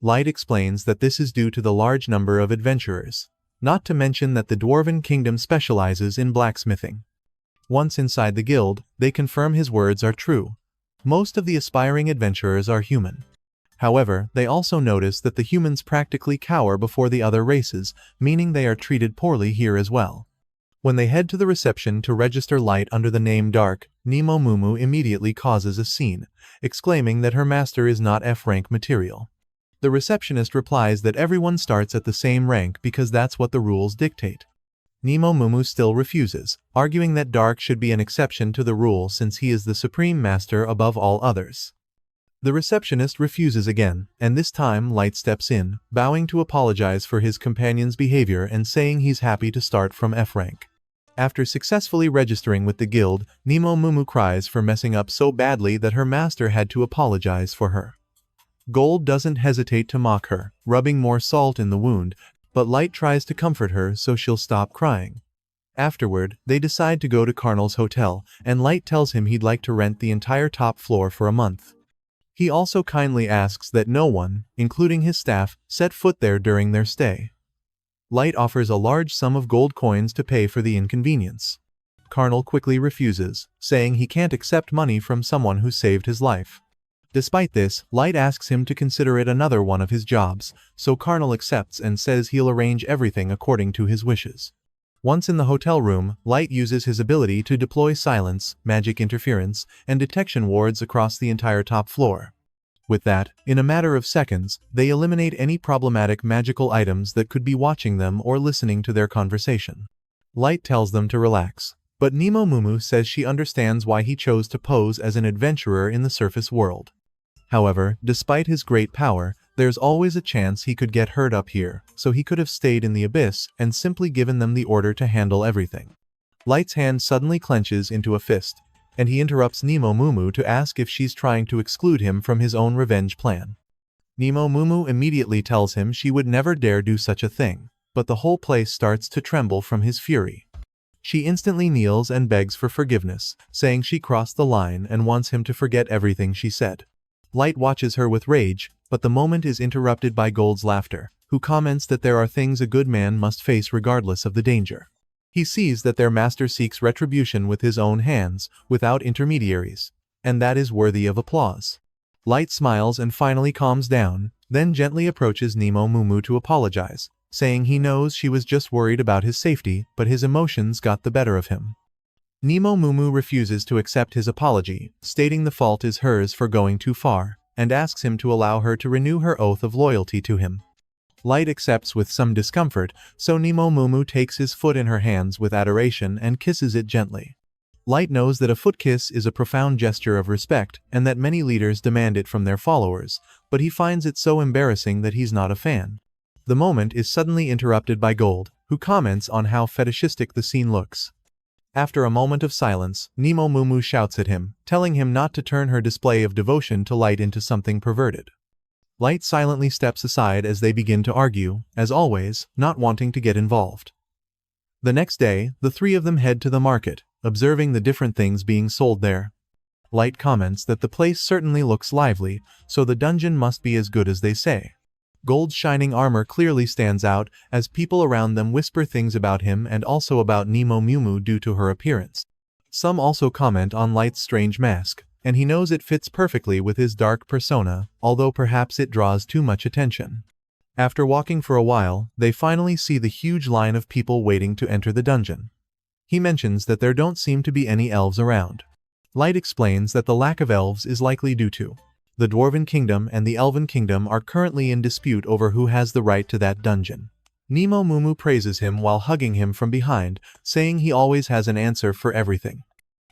Light explains that this is due to the large number of adventurers, not to mention that the Dwarven Kingdom specializes in blacksmithing. Once inside the guild, they confirm his words are true. Most of the aspiring adventurers are human. However, they also notice that the humans practically cower before the other races, meaning they are treated poorly here as well. When they head to the reception to register Light under the name Dark, Nemo Mumu immediately causes a scene, exclaiming that her master is not F-rank material. The receptionist replies that everyone starts at the same rank because that's what the rules dictate. Nemo Mumu still refuses, arguing that Dark should be an exception to the rule since he is the supreme master above all others. The receptionist refuses again, and this time Light steps in, bowing to apologize for his companion's behavior and saying he's happy to start from F-rank. After successfully registering with the guild, Nemo Mumu cries for messing up so badly that her master had to apologize for her. Gold doesn't hesitate to mock her, rubbing more salt in the wound, but Light tries to comfort her so she'll stop crying. Afterward, they decide to go to Carnal's hotel, and Light tells him he'd like to rent the entire top floor for a month. He also kindly asks that no one, including his staff, set foot there during their stay. Light offers a large sum of gold coins to pay for the inconvenience. Carnal quickly refuses, saying he can't accept money from someone who saved his life. Despite this, Light asks him to consider it another one of his jobs, so Carnal accepts and says he'll arrange everything according to his wishes. Once in the hotel room, Light uses his ability to deploy silence, magic interference, and detection wards across the entire top floor. With that, in a matter of seconds, they eliminate any problematic magical items that could be watching them or listening to their conversation. Light tells them to relax, but Nemo Mumu says she understands why he chose to pose as an adventurer in the surface world. However, despite his great power, there's always a chance he could get hurt up here, so he could have stayed in the abyss and simply given them the order to handle everything. Light's hand suddenly clenches into a fist, and he interrupts Nemo Mumu to ask if she's trying to exclude him from his own revenge plan. Nemo Mumu immediately tells him she would never dare do such a thing, but the whole place starts to tremble from his fury. She instantly kneels and begs for forgiveness, saying she crossed the line and wants him to forget everything she said. Light watches her with rage, but the moment is interrupted by Gold's laughter, who comments that there are things a good man must face regardless of the danger. He sees that their master seeks retribution with his own hands, without intermediaries, and that is worthy of applause. Light smiles and finally calms down, then gently approaches Nemo Mumu to apologize, saying he knows she was just worried about his safety, but his emotions got the better of him. Nemo Mumu refuses to accept his apology, stating the fault is hers for going too far, and asks him to allow her to renew her oath of loyalty to him. Light accepts with some discomfort, so Nemo Mumu takes his foot in her hands with adoration and kisses it gently. Light knows that a foot kiss is a profound gesture of respect, and that many leaders demand it from their followers, but he finds it so embarrassing that he's not a fan. The moment is suddenly interrupted by Gold, who comments on how fetishistic the scene looks. After a moment of silence, Nemo Mumu shouts at him, telling him not to turn her display of devotion to Light into something perverted. Light silently steps aside as they begin to argue, as always, not wanting to get involved. The next day, the three of them head to the market, observing the different things being sold there. Light comments that the place certainly looks lively, so the dungeon must be as good as they say. Gold's shining armor clearly stands out, as people around them whisper things about him and also about Nemo Mumu due to her appearance. Some also comment on Light's strange mask, and he knows it fits perfectly with his dark persona, although perhaps it draws too much attention. After walking for a while, they finally see the huge line of people waiting to enter the dungeon. He mentions that there don't seem to be any elves around. Light explains that the lack of elves is likely due to the Dwarven Kingdom and the Elven Kingdom are currently in dispute over who has the right to that dungeon. Nemo Mumu praises him while hugging him from behind, saying he always has an answer for everything.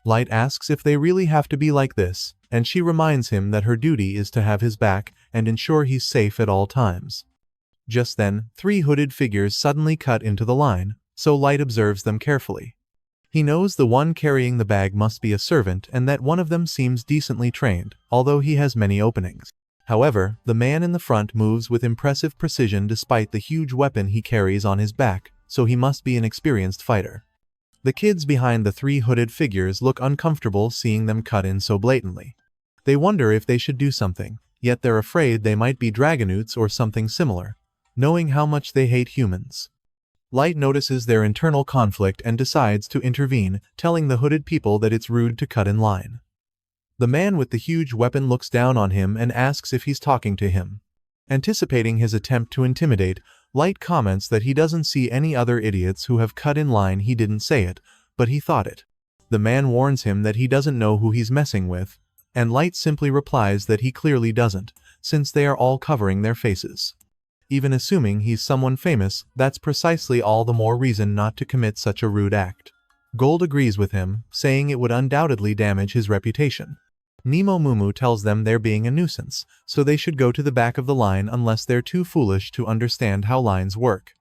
Light asks if they really have to be like this, and she reminds him that her duty is to have his back and ensure he's safe at all times. Just then, three hooded figures suddenly cut into the line, so Light observes them carefully. He knows the one carrying the bag must be a servant and that one of them seems decently trained, although he has many openings. However, the man in the front moves with impressive precision despite the huge weapon he carries on his back, so he must be an experienced fighter. The kids behind the three hooded figures look uncomfortable seeing them cut in so blatantly. They wonder if they should do something, yet they're afraid they might be dragonutes or something similar, knowing how much they hate humans. Light notices their internal conflict and decides to intervene, telling the hooded people that it's rude to cut in line. The man with the huge weapon looks down on him and asks if he's talking to him. Anticipating his attempt to intimidate, Light comments that he doesn't see any other idiots who have cut in line. He didn't say it, but he thought it. The man warns him that he doesn't know who he's messing with, and Light simply replies that he clearly doesn't, since they are all covering their faces. Even assuming he's someone famous, that's precisely all the more reason not to commit such a rude act. Gold agrees with him, saying it would undoubtedly damage his reputation. Nemo Mumu tells them they're being a nuisance, so they should go to the back of the line unless they're too foolish to understand how lines work.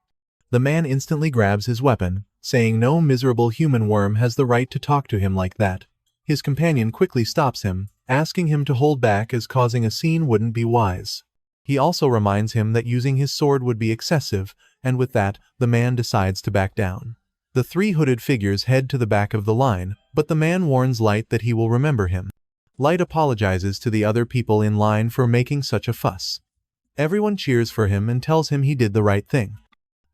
The man instantly grabs his weapon, saying no miserable human worm has the right to talk to him like that. His companion quickly stops him, asking him to hold back as causing a scene wouldn't be wise. He also reminds him that using his sword would be excessive, and with that, the man decides to back down. The three hooded figures head to the back of the line, but the man warns Light that he will remember him. Light apologizes to the other people in line for making such a fuss. Everyone cheers for him and tells him he did the right thing.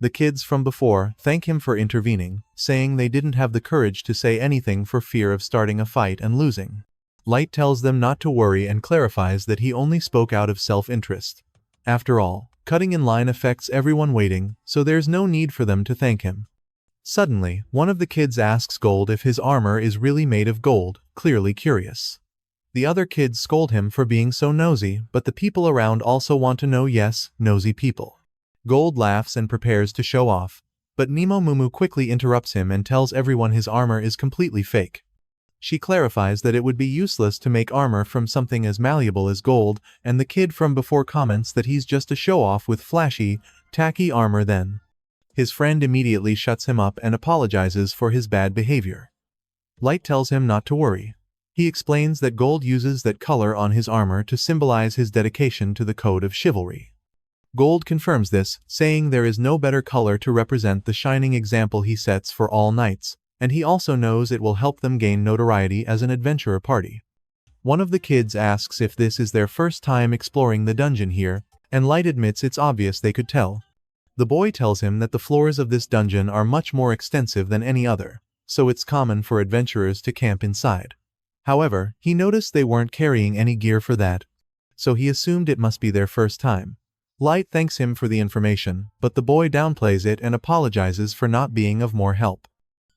The kids from before thank him for intervening, saying they didn't have the courage to say anything for fear of starting a fight and losing. Light tells them not to worry and clarifies that he only spoke out of self-interest. After all, cutting in line affects everyone waiting, so there's no need for them to thank him. Suddenly, one of the kids asks Gold if his armor is really made of gold, clearly curious. The other kids scold him for being so nosy, but the people around also want to know. Yes, nosy people. Gold laughs and prepares to show off, but Nemo Mumu quickly interrupts him and tells everyone his armor is completely fake. She clarifies that it would be useless to make armor from something as malleable as gold, and the kid from before comments that he's just a show-off with flashy, tacky armor then. His friend immediately shuts him up and apologizes for his bad behavior. Light tells him not to worry. He explains that Gold uses that color on his armor to symbolize his dedication to the code of chivalry. Gold confirms this, saying there is no better color to represent the shining example he sets for all knights, and he also knows it will help them gain notoriety as an adventurer party. One of the kids asks if this is their first time exploring the dungeon here, and Light admits it's obvious they could tell. The boy tells him that the floors of this dungeon are much more extensive than any other, so it's common for adventurers to camp inside. However, he noticed they weren't carrying any gear for that, so he assumed it must be their first time. Light thanks him for the information, but the boy downplays it and apologizes for not being of more help.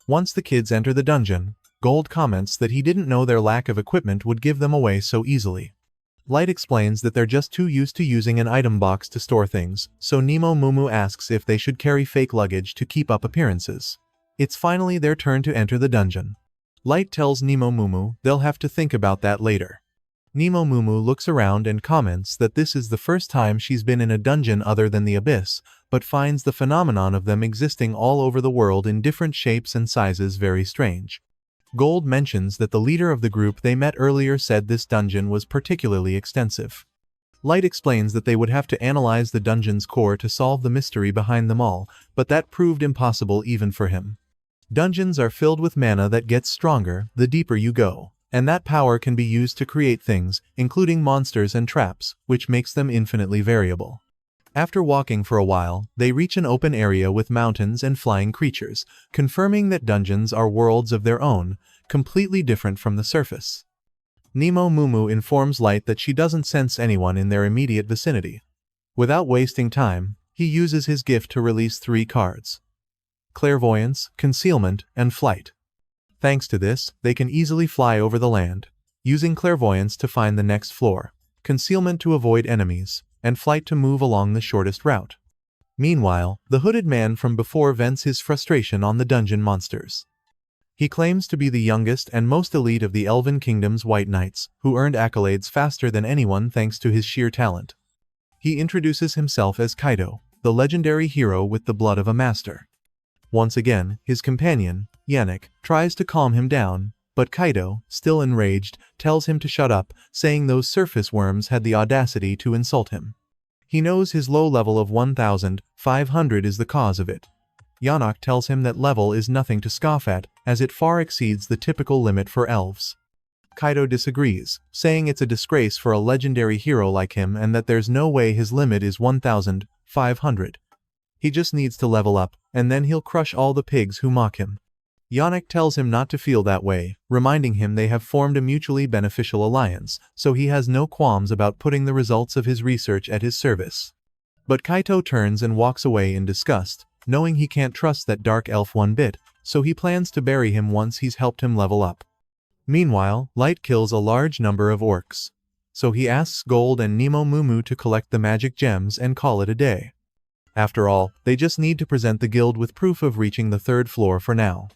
Once the kids enter the dungeon, Gold comments that he didn't know their lack of equipment would give them away so easily. Light explains that they're just too used to using an item box to store things, so Nemo Mumu asks if they should carry fake luggage to keep up appearances. It's finally their turn to enter the dungeon. Light tells Nemo Mumu they'll have to think about that later. Nemo Mumu looks around and comments that this is the first time she's been in a dungeon other than the Abyss, but finds the phenomenon of them existing all over the world in different shapes and sizes very strange. Gold mentions that the leader of the group they met earlier said this dungeon was particularly extensive. Light explains that they would have to analyze the dungeon's core to solve the mystery behind them all, but that proved impossible even for him. Dungeons are filled with mana that gets stronger the deeper you go, and that power can be used to create things, including monsters and traps, which makes them infinitely variable. After walking for a while, they reach an open area with mountains and flying creatures, confirming that dungeons are worlds of their own, completely different from the surface. Nemo Mumu informs Light that she doesn't sense anyone in their immediate vicinity. Without wasting time, he uses his gift to release 3 cards: Clairvoyance, Concealment, and Flight. Thanks to this, they can easily fly over the land, using Clairvoyance to find the next floor, Concealment to avoid enemies, and Flight to move along the shortest route. Meanwhile, the hooded man from before vents his frustration on the dungeon monsters. He claims to be the youngest and most elite of the Elven Kingdom's White Knights, who earned accolades faster than anyone thanks to his sheer talent. He introduces himself as Kaido, the legendary hero with the blood of a master. Once again, his companion, Yannick, tries to calm him down, but Kaido, still enraged, tells him to shut up, saying those surface worms had the audacity to insult him. He knows his low level of 1,500 is the cause of it. Yannick tells him that level is nothing to scoff at, as it far exceeds the typical limit for elves. Kaido disagrees, saying it's a disgrace for a legendary hero like him and that there's no way his limit is 1,500. He just needs to level up, and then he'll crush all the pigs who mock him. Yannick tells him not to feel that way, reminding him they have formed a mutually beneficial alliance, so he has no qualms about putting the results of his research at his service. But Kaito turns and walks away in disgust, knowing he can't trust that dark elf one bit, so he plans to bury him once he's helped him level up. Meanwhile, Light kills a large number of orcs. So he asks Gold and Nemo Mumu to collect the magic gems and call it a day. After all, they just need to present the guild with proof of reaching the 3rd floor for now.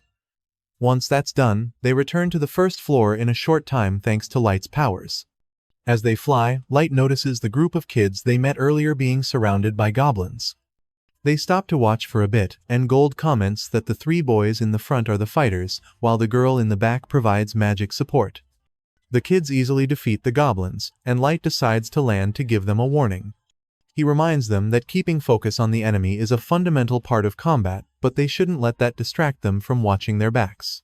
Once that's done, they return to the 1st floor in a short time thanks to Light's powers. As they fly, Light notices the group of kids they met earlier being surrounded by goblins. They stop to watch for a bit, and Gold comments that the 3 boys in the front are the fighters, while the girl in the back provides magic support. The kids easily defeat the goblins, and Light decides to land to give them a warning. He reminds them that keeping focus on the enemy is a fundamental part of combat, but they shouldn't let that distract them from watching their backs.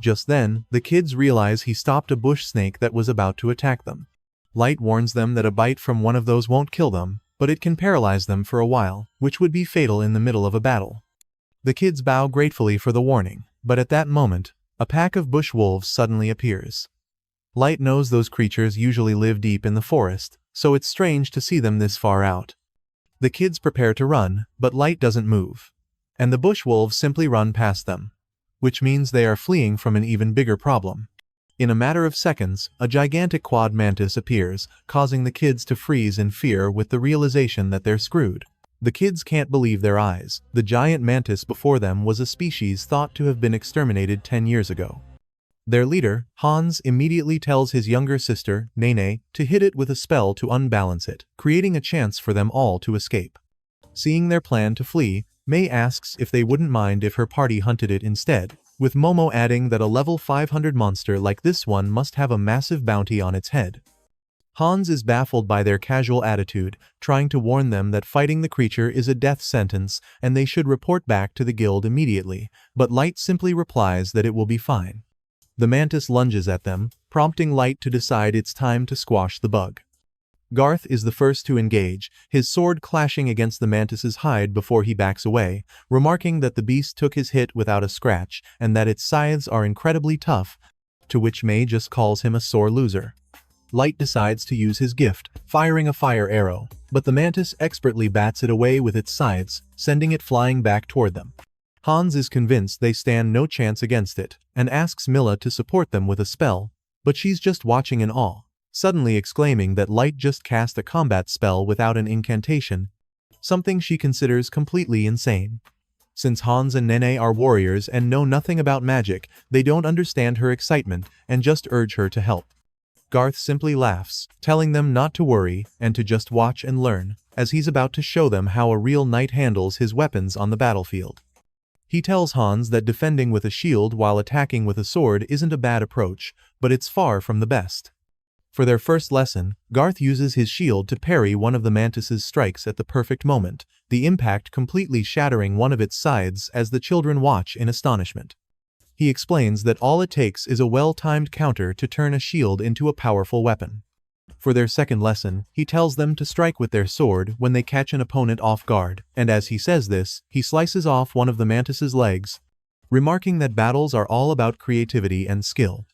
Just then, the kids realize he stopped a bush snake that was about to attack them. Light warns them that a bite from one of those won't kill them, but it can paralyze them for a while, which would be fatal in the middle of a battle. The kids bow gratefully for the warning, but at that moment, a pack of bush wolves suddenly appears. Light knows those creatures usually live deep in the forest, so it's strange to see them this far out. The kids prepare to run, but Light doesn't move. And the bush wolves simply run past them. Which means they are fleeing from an even bigger problem. In a matter of seconds, a gigantic quad mantis appears, causing the kids to freeze in fear with the realization that they're screwed. The kids can't believe their eyes. The giant mantis before them was a species thought to have been exterminated 10 years ago. Their leader, Hans, immediately tells his younger sister, Nene, to hit it with a spell to unbalance it, creating a chance for them all to escape. Seeing their plan to flee, Mei asks if they wouldn't mind if her party hunted it instead, with Momo adding that a level 500 monster like this one must have a massive bounty on its head. Hans is baffled by their casual attitude, trying to warn them that fighting the creature is a death sentence and they should report back to the guild immediately, but Light simply replies that it will be fine. The mantis lunges at them, prompting Light to decide it's time to squash the bug. Garth is the first to engage, his sword clashing against the mantis's hide before he backs away, remarking that the beast took his hit without a scratch and that its scythes are incredibly tough, to which Mei just calls him a sore loser. Light decides to use his gift, firing a fire arrow, but the mantis expertly bats it away with its scythes, sending it flying back toward them. Hans is convinced they stand no chance against it, and asks Milla to support them with a spell, but she's just watching in awe, suddenly exclaiming that Light just cast a combat spell without an incantation, something she considers completely insane. Since Hans and Nene are warriors and know nothing about magic, they don't understand her excitement and just urge her to help. Garth simply laughs, telling them not to worry and to just watch and learn, as he's about to show them how a real knight handles his weapons on the battlefield. He tells Hans that defending with a shield while attacking with a sword isn't a bad approach, but it's far from the best. For their first lesson, Garth uses his shield to parry one of the mantis's strikes at the perfect moment, the impact completely shattering one of its sides as the children watch in astonishment. He explains that all it takes is a well-timed counter to turn a shield into a powerful weapon. For their second lesson, he tells them to strike with their sword when they catch an opponent off guard, and as he says this, he slices off one of the mantis's legs, remarking that battles are all about creativity and skill.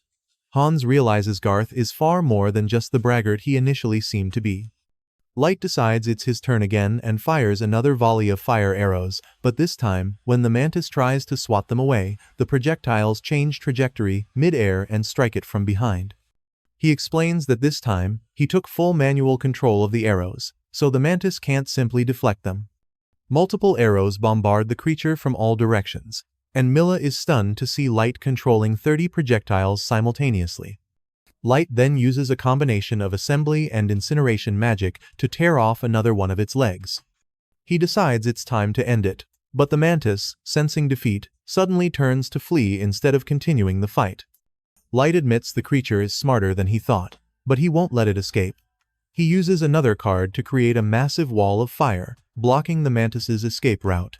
Hans realizes Garth is far more than just the braggart he initially seemed to be. Light decides it's his turn again and fires another volley of fire arrows, but this time, when the mantis tries to swat them away, the projectiles change trajectory mid-air and strike it from behind. He explains that this time, he took full manual control of the arrows, so the mantis can't simply deflect them. Multiple arrows bombard the creature from all directions, and Milla is stunned to see Light controlling 30 projectiles simultaneously. Light then uses a combination of assembly and incineration magic to tear off another one of its legs. He decides it's time to end it, but the mantis, sensing defeat, suddenly turns to flee instead of continuing the fight. Light admits the creature is smarter than he thought, but he won't let it escape. He uses another card to create a massive wall of fire, blocking the mantis's escape route.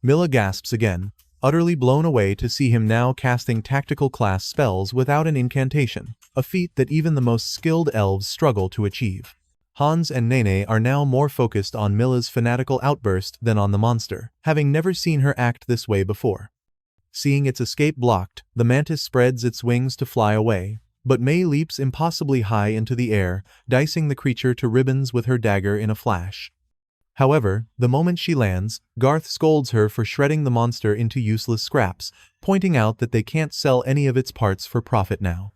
Milla gasps again, utterly blown away to see him now casting tactical class spells without an incantation, a feat that even the most skilled elves struggle to achieve. Hans and Nene are now more focused on Milla's fanatical outburst than on the monster, having never seen her act this way before. Seeing its escape blocked, the mantis spreads its wings to fly away. But May leaps impossibly high into the air, dicing the creature to ribbons with her dagger in a flash. However, the moment she lands, Garth scolds her for shredding the monster into useless scraps, pointing out that they can't sell any of its parts for profit now.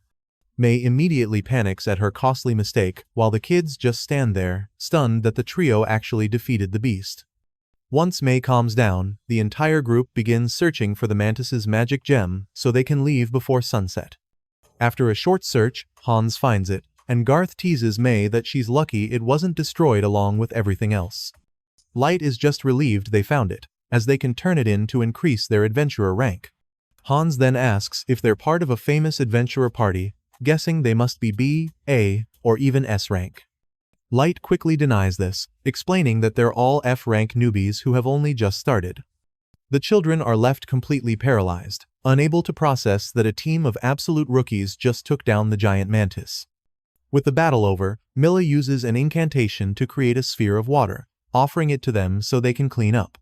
May immediately panics at her costly mistake, while the kids just stand there, stunned that the trio actually defeated the beast. Once May calms down, the entire group begins searching for the mantis's magic gem so they can leave before sunset. After a short search, Hans finds it, and Garth teases May that she's lucky it wasn't destroyed along with everything else. Light is just relieved they found it, as they can turn it in to increase their adventurer rank. Hans then asks if they're part of a famous adventurer party, guessing they must be B, A, or even S rank. Light quickly denies this, explaining that they're all F rank newbies who have only just started. The children are left completely paralyzed, unable to process that a team of absolute rookies just took down the giant mantis. With the battle over, Milla uses an incantation to create a sphere of water, offering it to them so they can clean up.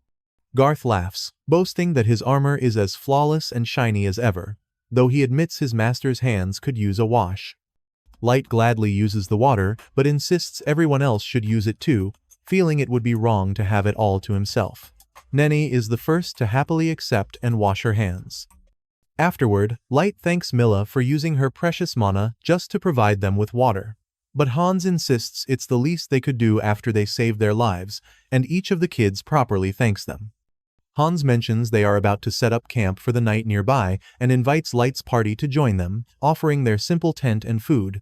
Garth laughs, boasting that his armor is as flawless and shiny as ever, though he admits his master's hands could use a wash. Light gladly uses the water, but insists everyone else should use it too, feeling it would be wrong to have it all to himself. Nenny is the first to happily accept and wash her hands. Afterward, Light thanks Milla for using her precious mana just to provide them with water. But Hans insists it's the least they could do after they saved their lives, and each of the kids properly thanks them. Hans mentions they are about to set up camp for the night nearby and invites Light's party to join them, offering their simple tent and food.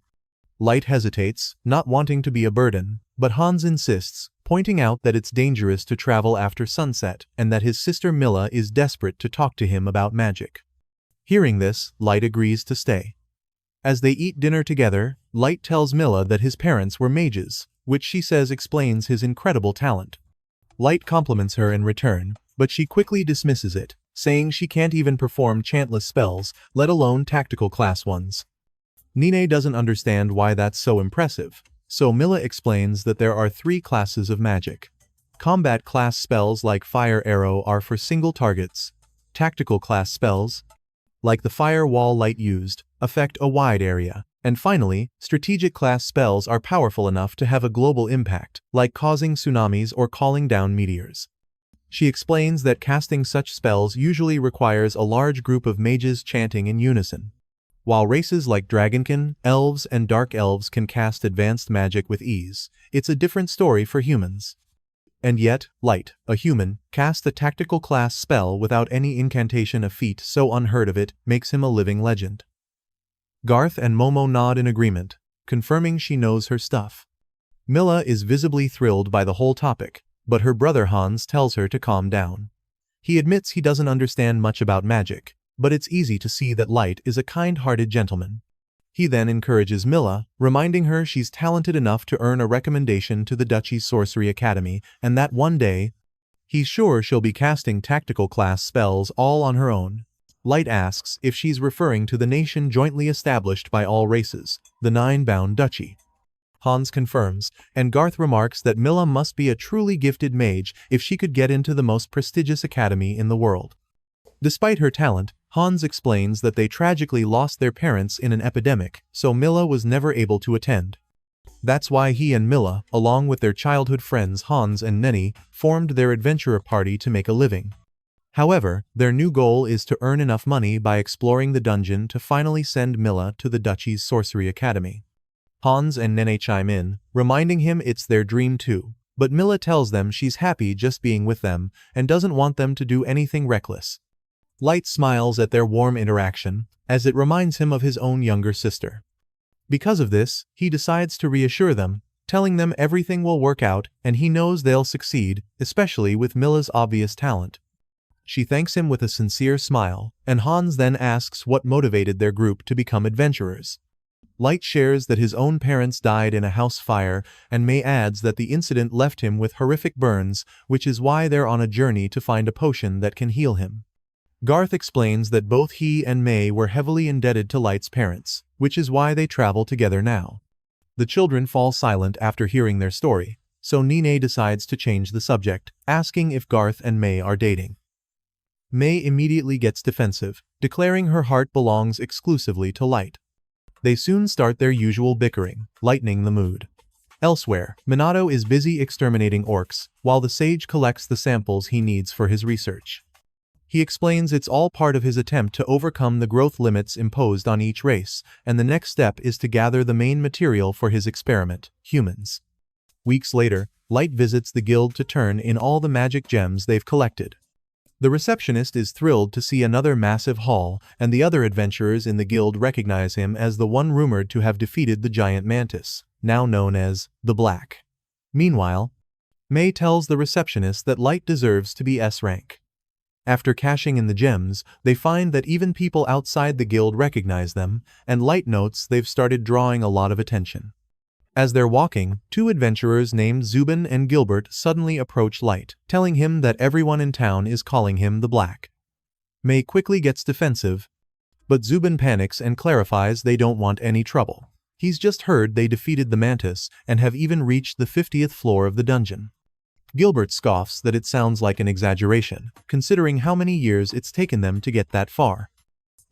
Light hesitates, not wanting to be a burden, but Hans insists, pointing out that it's dangerous to travel after sunset and that his sister Milla is desperate to talk to him about magic. Hearing this, Light agrees to stay. As they eat dinner together, Light tells Milla that his parents were mages, which she says explains his incredible talent. Light compliments her in return, but she quickly dismisses it, saying she can't even perform chantless spells, let alone tactical class ones. Nine doesn't understand why that's so impressive, so Milla explains that there are 3 classes of magic. Combat class spells like Fire Arrow are for single targets. Tactical class spells, like the fire wall Light used, affect a wide area. And finally, strategic class spells are powerful enough to have a global impact, like causing tsunamis or calling down meteors. She explains that casting such spells usually requires a large group of mages chanting in unison. While races like Dragonkin, Elves, and Dark Elves can cast advanced magic with ease, it's a different story for humans. And yet, Light, a human, cast a tactical class spell without any incantation, a feat so unheard of it makes him a living legend. Garth and Momo nod in agreement, confirming she knows her stuff. Milla is visibly thrilled by the whole topic, but her brother Hans tells her to calm down. He admits he doesn't understand much about magic, but it's easy to see that Light is a kind-hearted gentleman. He then encourages Milla, reminding her she's talented enough to earn a recommendation to the Duchy's Sorcery Academy, and that one day, he's sure she'll be casting tactical class spells all on her own. Light asks if she's referring to the nation jointly established by all races, the Nine-Bound Duchy. Hans confirms, and Garth remarks that Milla must be a truly gifted mage if she could get into the most prestigious academy in the world. Despite her talent, Hans explains that they tragically lost their parents in an epidemic, so Milla was never able to attend. That's why he and Milla, along with their childhood friends Hans and Nenny, formed their adventurer party to make a living. However, their new goal is to earn enough money by exploring the dungeon to finally send Milla to the Duchy's Sorcery Academy. Hans and Nenny chime in, reminding him it's their dream too, but Milla tells them she's happy just being with them and doesn't want them to do anything reckless. Light smiles at their warm interaction, as it reminds him of his own younger sister. Because of this, he decides to reassure them, telling them everything will work out and he knows they'll succeed, especially with Milla's obvious talent. She thanks him with a sincere smile, and Hans then asks what motivated their group to become adventurers. Light shares that his own parents died in a house fire, and May adds that the incident left him with horrific burns, which is why they're on a journey to find a potion that can heal him. Garth explains that both he and May were heavily indebted to Light's parents, which is why they travel together now. The children fall silent after hearing their story, so Nine decides to change the subject, asking if Garth and May are dating. May immediately gets defensive, declaring her heart belongs exclusively to Light. They soon start their usual bickering, lightening the mood. Elsewhere, Minato is busy exterminating orcs, while the sage collects the samples he needs for his research. He explains it's all part of his attempt to overcome the growth limits imposed on each race, and the next step is to gather the main material for his experiment, humans. Weeks later, Light visits the guild to turn in all the magic gems they've collected. The receptionist is thrilled to see another massive haul, and the other adventurers in the guild recognize him as the one rumored to have defeated the giant mantis, now known as the Black. Meanwhile, May tells the receptionist that Light deserves to be S rank. After cashing in the gems, they find that even people outside the guild recognize them, and Light notes they've started drawing a lot of attention. As they're walking, two adventurers named Zubin and Gilbert suddenly approach Light, telling him that everyone in town is calling him the Black. May quickly gets defensive, but Zubin panics and clarifies they don't want any trouble. He's just heard they defeated the mantis and have even reached the 50th floor of the dungeon. Gilbert scoffs that it sounds like an exaggeration, considering how many years it's taken them to get that far.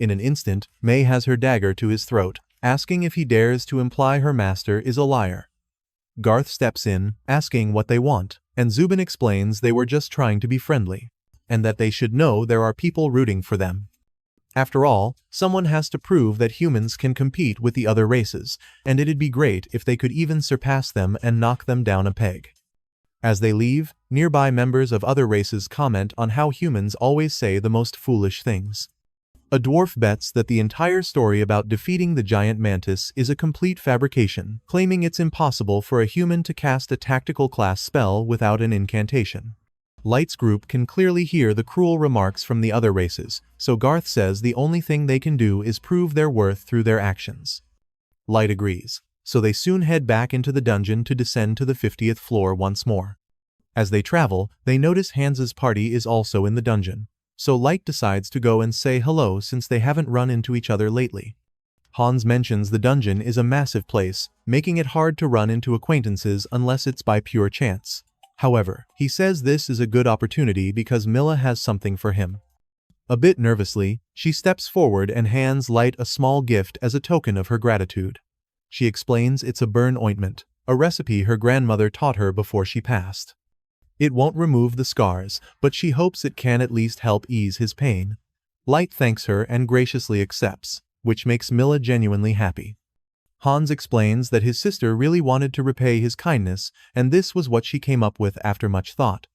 In an instant, May has her dagger to his throat, asking if he dares to imply her master is a liar. Garth steps in, asking what they want, and Zubin explains they were just trying to be friendly, and that they should know there are people rooting for them. After all, someone has to prove that humans can compete with the other races, and it'd be great if they could even surpass them and knock them down a peg. As they leave, nearby members of other races comment on how humans always say the most foolish things. A dwarf bets that the entire story about defeating the giant mantis is a complete fabrication, claiming it's impossible for a human to cast a tactical class spell without an incantation. Light's group can clearly hear the cruel remarks from the other races, so Garth says the only thing they can do is prove their worth through their actions. Light agrees, so they soon head back into the dungeon to descend to the 50th floor once more. As they travel, they notice Hans's party is also in the dungeon, so Light decides to go and say hello since they haven't run into each other lately. Hans mentions the dungeon is a massive place, making it hard to run into acquaintances unless it's by pure chance. However, he says this is a good opportunity because Milla has something for him. A bit nervously, she steps forward and hands Light a small gift as a token of her gratitude. She explains it's a burn ointment, a recipe her grandmother taught her before she passed. It won't remove the scars, but she hopes it can at least help ease his pain. Light thanks her and graciously accepts, which makes Milla genuinely happy. Hans explains that his sister really wanted to repay his kindness, and this was what she came up with after much thought.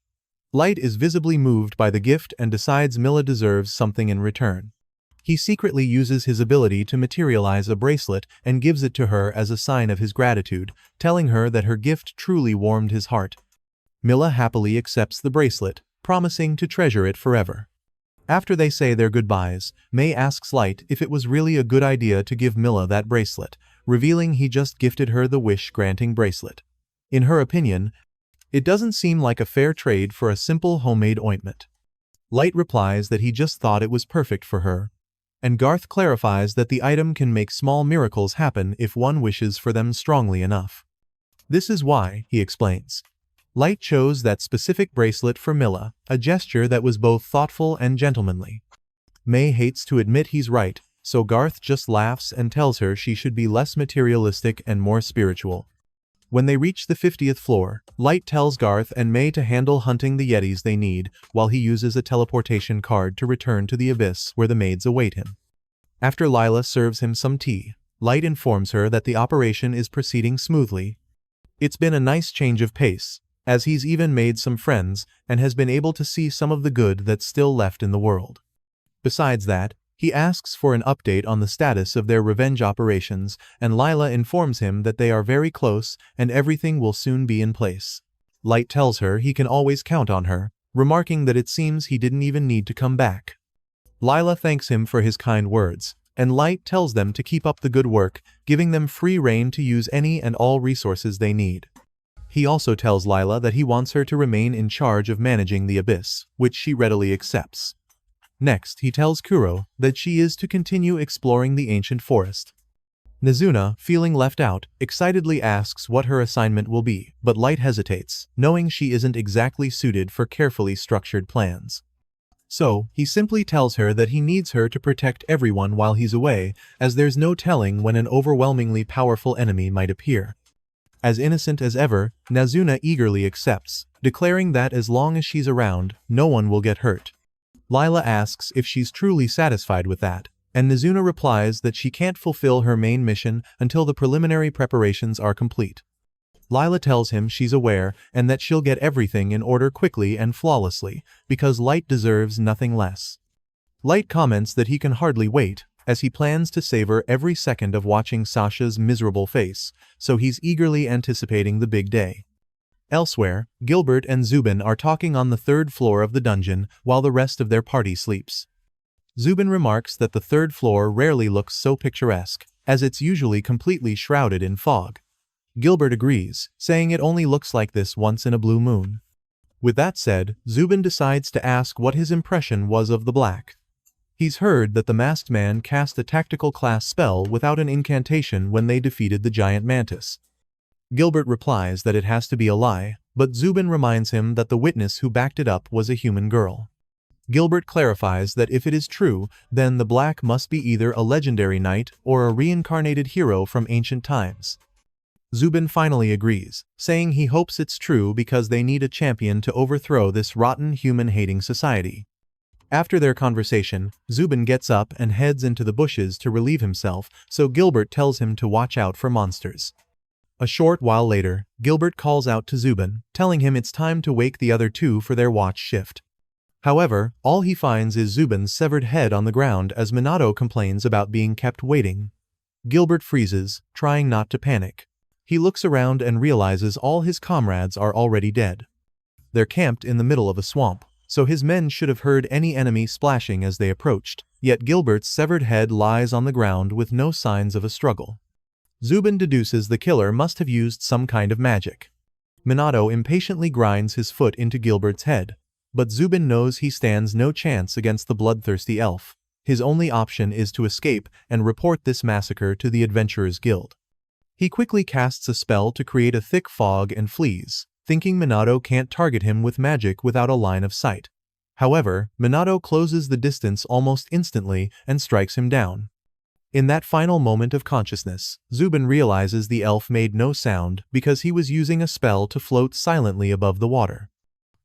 Light is visibly moved by the gift and decides Milla deserves something in return. He secretly uses his ability to materialize a bracelet and gives it to her as a sign of his gratitude, telling her that her gift truly warmed his heart. Milla happily accepts the bracelet, promising to treasure it forever. After they say their goodbyes, May asks Light if it was really a good idea to give Milla that bracelet, revealing he just gifted her the wish-granting bracelet. In her opinion, it doesn't seem like a fair trade for a simple homemade ointment. Light replies that he just thought it was perfect for her, and Garth clarifies that the item can make small miracles happen if one wishes for them strongly enough. This is why, he explains, Light chose that specific bracelet for Milla, a gesture that was both thoughtful and gentlemanly. May hates to admit he's right, so Garth just laughs and tells her she should be less materialistic and more spiritual. When they reach the 50th floor, Light tells Garth and May to handle hunting the Yetis they need, while he uses a teleportation card to return to the abyss where the maids await him. After Lila serves him some tea, Light informs her that the operation is proceeding smoothly. It's been a nice change of pace, as he's even made some friends and has been able to see some of the good that's still left in the world. Besides that, he asks for an update on the status of their revenge operations, and Lila informs him that they are very close and everything will soon be in place. Light tells her he can always count on her, remarking that it seems he didn't even need to come back. Lila thanks him for his kind words, and Light tells them to keep up the good work, giving them free rein to use any and all resources they need. He also tells Lila that he wants her to remain in charge of managing the abyss, which she readily accepts. Next, he tells Kuro that she is to continue exploring the ancient forest. Nezuna, feeling left out, excitedly asks what her assignment will be, but Light hesitates, knowing she isn't exactly suited for carefully structured plans. So, he simply tells her that he needs her to protect everyone while he's away, as there's no telling when an overwhelmingly powerful enemy might appear. As innocent as ever, Nazuna eagerly accepts, declaring that as long as she's around, no one will get hurt. Lila asks if she's truly satisfied with that, and Nazuna replies that she can't fulfill her main mission until the preliminary preparations are complete. Lila tells him she's aware and that she'll get everything in order quickly and flawlessly, because Light deserves nothing less. Light comments that he can hardly wait, as he plans to savor every second of watching Sasha's miserable face, so he's eagerly anticipating the big day. Elsewhere, Gilbert and Zubin are talking on the third floor of the dungeon while the rest of their party sleeps. Zubin remarks that the third floor rarely looks so picturesque, as it's usually completely shrouded in fog. Gilbert agrees, saying it only looks like this once in a blue moon. With that said, Zubin decides to ask what his impression was of the black. He's heard that the masked man cast a tactical class spell without an incantation when they defeated the giant mantis. Gilbert replies that it has to be a lie, but Zubin reminds him that the witness who backed it up was a human girl. Gilbert clarifies that if it is true, then the black must be either a legendary knight or a reincarnated hero from ancient times. Zubin finally agrees, saying he hopes it's true because they need a champion to overthrow this rotten human-hating society. After their conversation, Zubin gets up and heads into the bushes to relieve himself, so Gilbert tells him to watch out for monsters. A short while later, Gilbert calls out to Zubin, telling him it's time to wake the other two for their watch shift. However, all he finds is Zubin's severed head on the ground as Minato complains about being kept waiting. Gilbert freezes, trying not to panic. He looks around and realizes all his comrades are already dead. They're camped in the middle of a swamp, so his men should have heard any enemy splashing as they approached, yet Gilbert's severed head lies on the ground with no signs of a struggle. Zubin deduces the killer must have used some kind of magic. Minato impatiently grinds his foot into Gilbert's head, but Zubin knows he stands no chance against the bloodthirsty elf. His only option is to escape and report this massacre to the Adventurers Guild. He quickly casts a spell to create a thick fog and flees, thinking Minato can't target him with magic without a line of sight. However, Minato closes the distance almost instantly and strikes him down. In that final moment of consciousness, Zubin realizes the elf made no sound because he was using a spell to float silently above the water.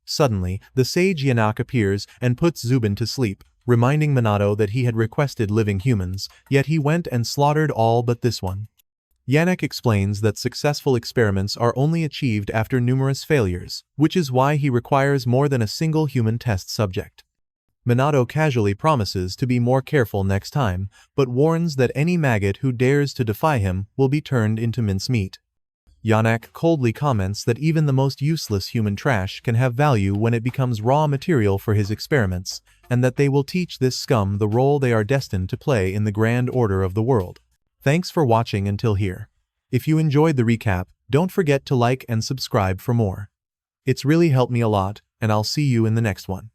Suddenly, the sage Yanak appears and puts Zubin to sleep, reminding Minato that he had requested living humans, yet he went and slaughtered all but this one. Yanak explains that successful experiments are only achieved after numerous failures, which is why he requires more than a single human test subject. Minato casually promises to be more careful next time, but warns that any maggot who dares to defy him will be turned into mincemeat. Yanak coldly comments that even the most useless human trash can have value when it becomes raw material for his experiments, and that they will teach this scum the role they are destined to play in the grand order of the world. Thanks for watching until here. If you enjoyed the recap, don't forget to like and subscribe for more. It's really helped me a lot, and I'll see you in the next one.